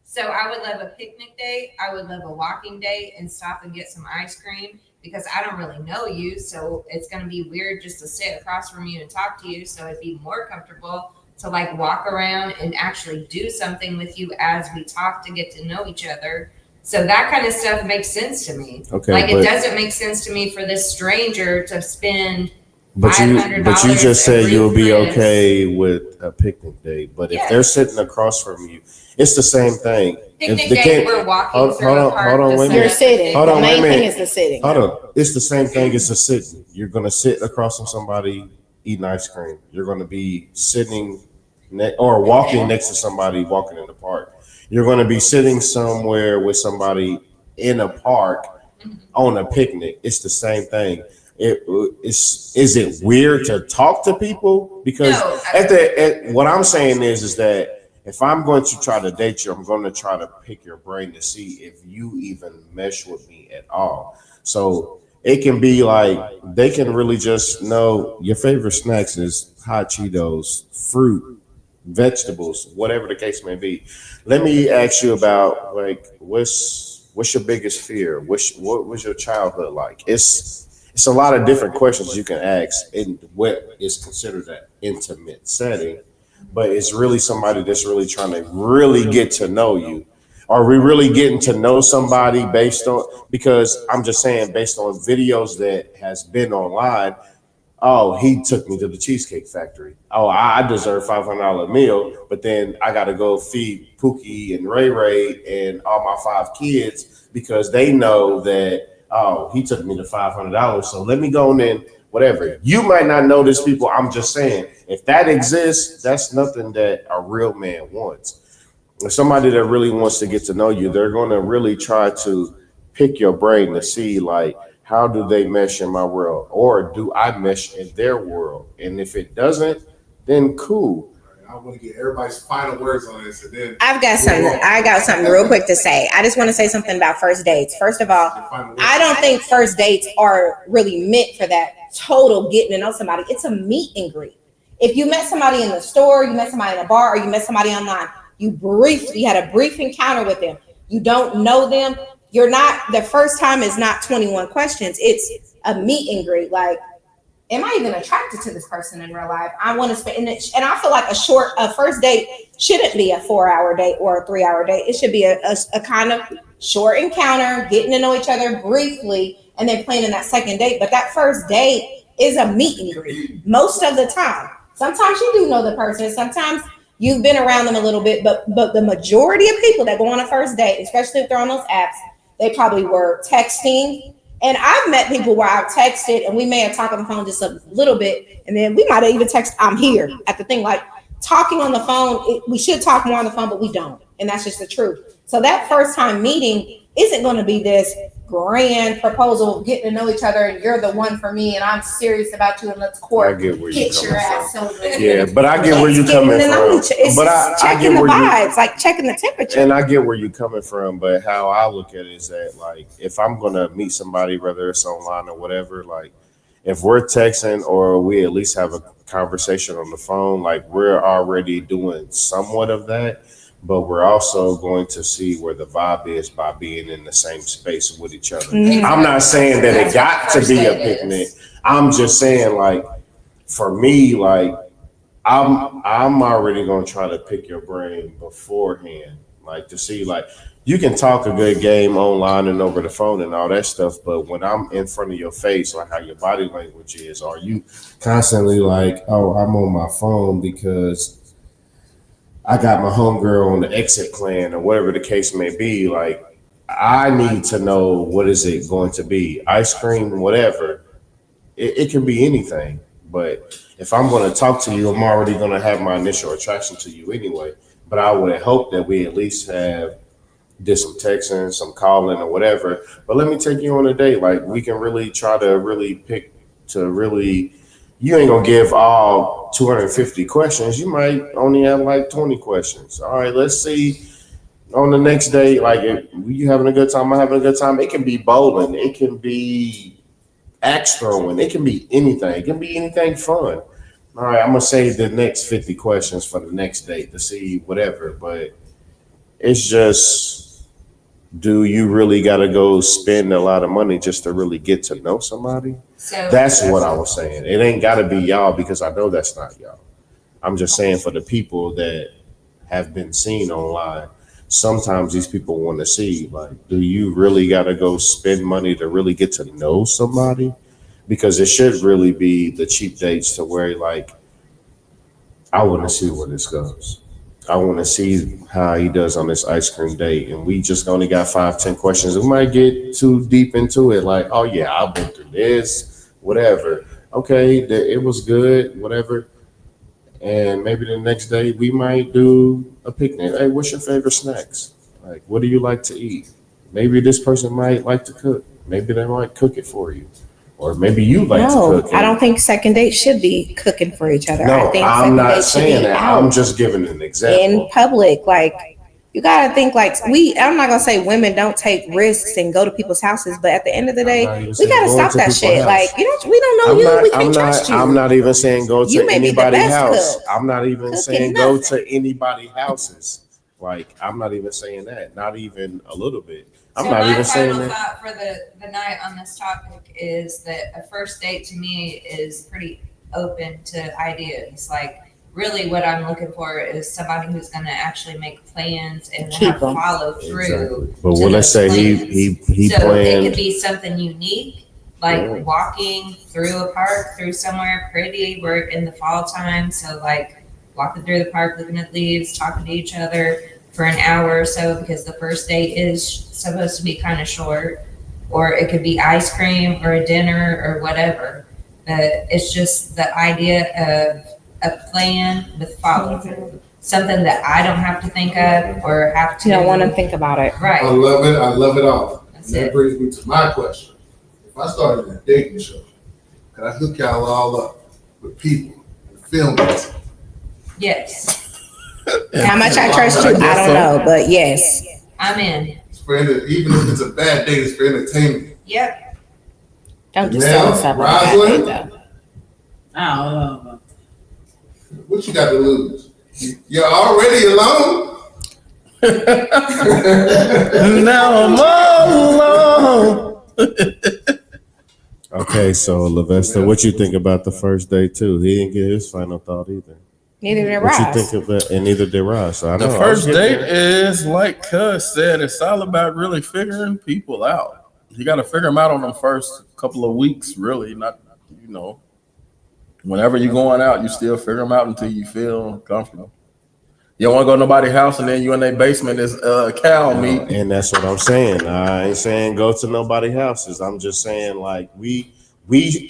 So I would love a picnic date. I would love a walking date and stop and get some ice cream because I don't really know you. So it's going to be weird just to sit across from you and talk to you. So it'd be more comfortable to like walk around and actually do something with you as we talk to get to know each other. So that kind of stuff makes sense to me. Okay, like but- it doesn't make sense to me for this stranger to spend But you just said you'll be $500 okay with a picnic date. But if Yes. they're sitting across from you, it's the same thing. Picnic If they date, can't- we're walking hold- through hold a on, park. hold on, to wait a set You're up sitting. Hold The on, wait a main thing minute. is the sitting. Hold on. It's the same thing as a sitting. You're going to sit across from somebody eating ice cream. You're going to be sitting or walking next to somebody walking in the park. You're going to be sitting somewhere with somebody in a park on a picnic. It's the same thing. Is it weird to talk to people? Because No, what I'm saying is that if I'm going to try to date you, I'm going to try to pick your brain to see if you even mesh with me at all. So it can be like they can really just know your favorite snacks is hot Cheetos, fruit, vegetables, whatever the case may be. Let me ask you about like what's your biggest fear? What was your childhood like? It's a lot of different questions you can ask in what is considered an intimate setting, but it's really somebody that's really trying to really get to know you. Are we really getting to know somebody based on, because I'm just saying based on videos that has been online, oh, he took me to the Cheesecake Factory. Oh, I deserve $500 meal, but then I got to go feed Pookie and Ray Ray and all my 5 kids because they know that, oh, he took me to $500. So let me go in, whatever. You might not know these people. I'm just saying, if that exists, that's nothing that a real man wants. If somebody that really wants to get to know you, they're going to really try to pick your brain to see, like, how do they mesh in my world? Or do I mesh in their world? And if it doesn't, then cool. I want to get everybody's final words on this, and then I got something real quick to say. I just want to say something about first dates. First of all, I don't think first dates are really meant for that total getting to know somebody. It's a meet and greet. If you met somebody in the store, you met somebody in a bar, or you met somebody online, you had a brief encounter with them. You don't know them. The first time is not 21 questions. It's a meet and greet. Like, am I even attracted to this person in real life? I want to spend, and I feel like a first date shouldn't be a 4-hour date or a 3-hour date. It should be a kind of short encounter, getting to know each other briefly, and then planning that second date. But that first date is a meet and greet most of the time. Sometimes you do know the person. Sometimes you've been around them a little bit, but the majority of people that go on a first date, especially if they're on those apps, they probably were texting And I've met people where I've texted and we may have talked on the phone just a little bit, and then we might have even texted, I'm here at the thing. Like talking on the phone, we should talk more on the phone, but we don't. And that's just the truth. So that first time meeting isn't going to be this grand proposal, getting to know each other, and you're the one for me, and I'm serious about you, and let's court. I get where you're your ass coming over. Yeah, but I get where you're coming from. It's But just I checking get the where you, vibes, like checking the temperature. and I get where you're coming from. But how I look at it is that, like, if I'm gonna meet somebody, whether it's online or whatever, like, if we're texting or we at least have a conversation on the phone, like, we're already doing somewhat of that. But we're also going to see where the vibe is by being in the same space with each other. I'm not saying that it got to be a picnic. I'm just saying, like, for me, like, I'm already gonna try to pick your brain beforehand, like to see, like, you can talk a good game online and over the phone and all that stuff, but when I'm in front of your face, like how your body language is, are you constantly like, oh, I'm on my phone because I got my homegirl on the exit plan or whatever the case may be. Like, I need to know, what is it going to be? Ice cream, whatever. It can be anything. But if I'm going to talk to you, I'm already going to have my initial attraction to you anyway. But I would hope that we at least did some texting, some calling or whatever. But let me take you on a date. Like, we can really try to really pick to really, you ain't gonna give all 250 questions. You might only have like 20 questions. All right, let's see on the next day, like, if you having a good time, I'm having a good time. It can be bowling, it can be axe throwing, it can be anything. It can be anything fun. All right, I'm gonna save the next 50 questions for the next date to see whatever. But it's just, do you really gotta go spend a lot of money just to really get to know somebody? So That's what I was saying. It ain't gotta be y'all, because I know that's not y'all. I'm just saying, for the people that have been seen online, sometimes these people want to see, like, do you really gotta go spend money to really get to know somebody? Because it should really be the cheap dates to where, like, I want to see where this goes. I want to see how he does on this ice cream date. And we just only got 5-10 questions. We might get too deep into it. Like, oh yeah, I went through this, whatever. Okay, it was good, whatever. And maybe the next day we might do a picnic. Hey, what's your favorite snacks? Like, what do you like to eat? Maybe this person might like to cook. Maybe they might cook it for you. Or maybe you like to cook. I don't think second date should be cooking for each other. No, I think I'm second not date should saying be that. out I'm just giving an example. in public. Like, you gotta think, like, I'm not gonna say women don't take risks and go to people's houses, but at the end of the day, we gotta stop that shit. Like, we don't know we can't trust you. I'm not even saying go to You may be the anybody's best house. cook. I'm not even Cooking saying go nothing. to anybody's houses. Like, I'm not even saying that. Not even a little bit. I'm So not my even saying final that. thought for the night on this topic is that a first date to me is pretty open to ideas. Like, really what I'm looking for is somebody who's going to actually make plans and have follow through. Exactly. But to well, let's say those he so it planned. could be something unique, like walking through a park, through somewhere pretty. We're in the fall time, so like walking through the park, looking at leaves, talking to each other for an hour or so, because the first date is supposed to be kind of short. Or it could be ice cream or a dinner or whatever. But it's just the idea of a plan with follow through. Something that I don't have to think of or have to. You don't want to think about it. I Right. love it. I love it all. That's And that it. brings me to my question. If I started a dating show, could I hook y'all all up with people and film it? Yes. How much I trust you, I don't know, but yes. I'm in. It's for even if it's a bad date, it's for entertainment. Yep. Don't just Now, tell us about that Rosalind? though. I don't know. What you got to lose? You're already alone. Now I'm all alone. Okay, so Lavesta, what you think about the first date too? He didn't get his final thought either. Neither did What you Ross. think of that? And neither did Ross. So I The know, first I was date getting- is like Cuz said, it's all about really figuring people out. You got to figure them out on the first couple of weeks, really. Not, whenever you're going out, you still figure them out until you feel comfortable. You don't want to go to nobody's house and then you in their basement is cow meat. And that's what I'm saying. I ain't saying go to nobody's houses. I'm just saying like we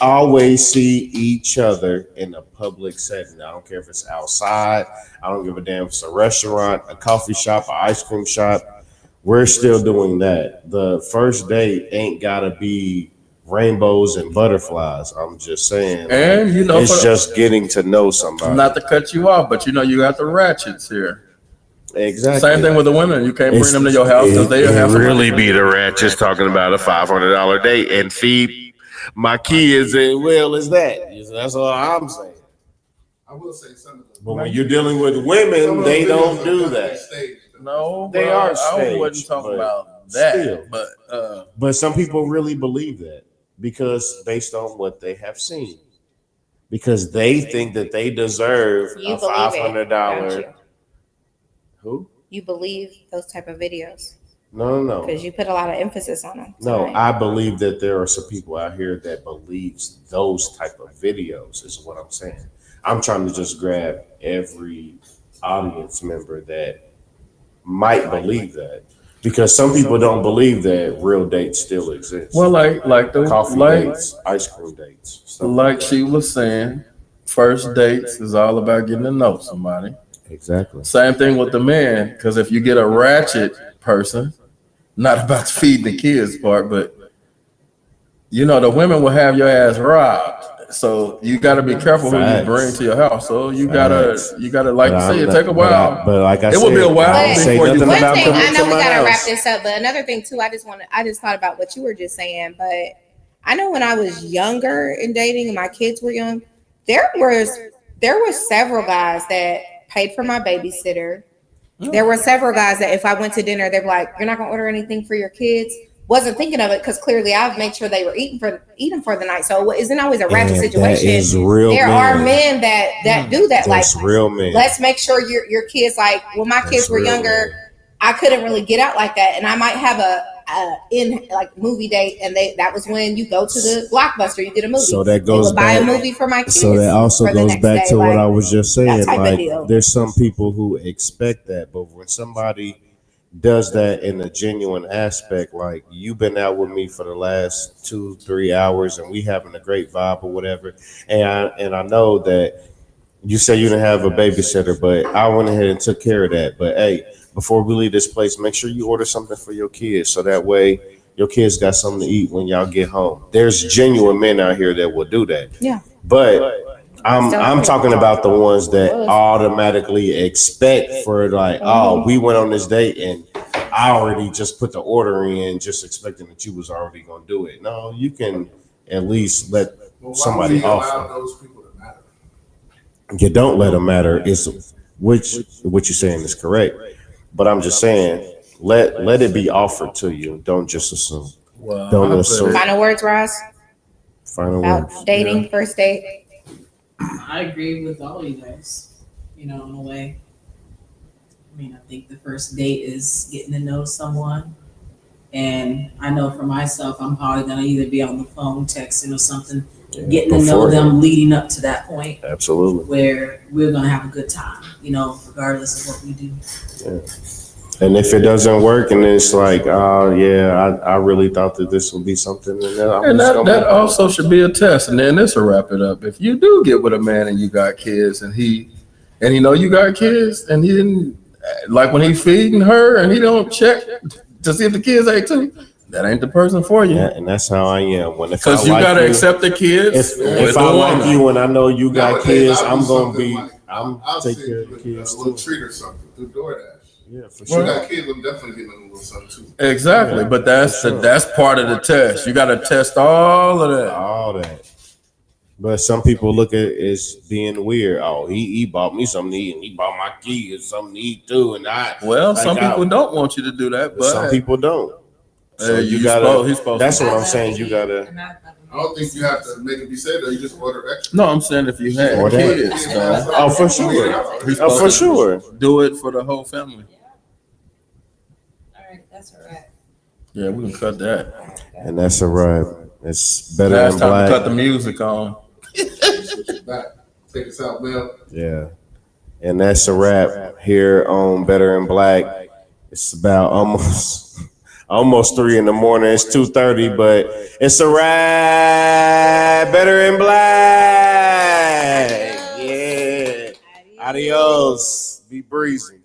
always see each other in a public setting. I don't care if it's outside. I don't give a damn if it's a restaurant, a coffee shop, an ice cream shop. We're still doing that. The first date ain't gotta be rainbows and butterflies. I'm just saying. And you know, it's just getting to know somebody. Not to cut you off, but you know you got the ratchets here. Exactly. Same thing with the women. You can't bring them to your house because they have really be the ratchets talking about a $500 date and feed my kids. And well, is that? That's all I'm saying. I will say something. But when you're dealing with women, they don't do that. No, they bro, are I staged, wasn't talking but about that. still. But some people really believe that because based on what they have seen, because they think that they deserve You a believe it, don't $500. you? Who? You believe those type of videos No. because you put a lot of emphasis on them. No, tonight. I believe that there are some people out here that believes those type of videos is what I'm saying. I'm trying to just grab every audience member that might believe that because some people don't believe that real dates still exist. well, like the Coffee dates, ice cream dates, stuff like that. she was saying, first dates is all about getting to know somebody. Exactly. Same thing with the man, because if you get a ratchet person, not about feeding the kids part, but you know the women will have your ass robbed. So you got to be careful who you bring to your house. So you gotta like you say, it take a while. But like I It said, will be a while I don't say before you. nothing One about thing, coming I to know we my gotta wrap house. this up, but another thing too, I just thought about what you were just saying. But I know when I was younger in dating and my kids were young, there were several guys that paid for my babysitter. There were several guys that if I went to dinner, they're like, "You're not gonna order anything for your kids." Wasn't thinking of it because clearly I've made sure they were eating for the night. So it isn't always a ratchet And situation. that is real There men. are men that do that. That's like, real men. let's make sure your kids, like when my kids That's were real younger, men. I couldn't really get out like that, and I might have a in like movie date, and that was when you go to the Blockbuster, you get a movie. So that They goes would buy a back- movie for my kids. So that also for the goes next back day, to what like, I was just saying. type of Like, deal. there's some people who expect that, but when somebody does that in a genuine aspect, like you've been out with me for the last 2-3 hours, and we having a great vibe or whatever, and I know that you say you didn't have a babysitter, but I went ahead and took care of that. But hey, before we leave this place, make sure you order something for your kids, so that way your kids got something to eat when y'all get home. There's genuine men out here that will do that. Yeah. But I'm talking about the ones that automatically expect for like, oh, we went on this date and I already just put the order in, just expecting that you was already gonna do it. No, you can at least let somebody allow offer. those people to matter? You don't let them matter. It's which what you're saying is correct, but I'm just saying let it be offered to you. Don't just assume. Well, Don't I assume. Final words, Ross, Final about words. dating, first date. I agree with all you guys, in a way. I mean, I think the first date is getting to know someone. And I know for myself, I'm probably going to either be on the phone, texting or something, getting to know them leading up to that point Absolutely. where we're going to have a good time, regardless of what we do. And if it doesn't work, and it's like, oh yeah, I really thought that this would be something, And that also should be a test. And then this will wrap it up. If you do get with a man and you got kids, and he know you got kids, and he didn't, like when he feeding her and he don't check to see if the kids ate too, that ain't the person for you. Yeah, and that's how I am. Because you gotta accept the kids. If I like you and I know you got Nowadays, kids, I'll do I'm gonna something be. like- I'm I'll take say care of the with kids a little too. treat or something through DoorDash. Yeah, for If sure. you got kids, I'm definitely getting them a little something too. Exactly, Yeah, but that's for sure. that's part of the test. You gotta test all of that. All that. But some people look at it as being weird. Oh, he bought me something to eat, and he bought my kids something to eat too. And Well, like, some people don't want you to do that, but some people don't. So you he's gotta. supposed That's to. what I'm saying. You gotta. I don't think you have to make it be said though. You just order extra. No, I'm saying if you had Or that. kids, though, Oh, for sure. he's Oh, for supposed to sure. do it for the whole family. All right, that's all right. Yeah, we can cut that. And that's a wrap. It's better Last than time to cut black. the music on. Switch it back. Take us out, Mel. Yeah. And that's a wrap here on Better in Black. It's about almost 3 in the morning. It's 2:30, but it's a wrap. Better in Black. Yeah. Adios. Be breezy.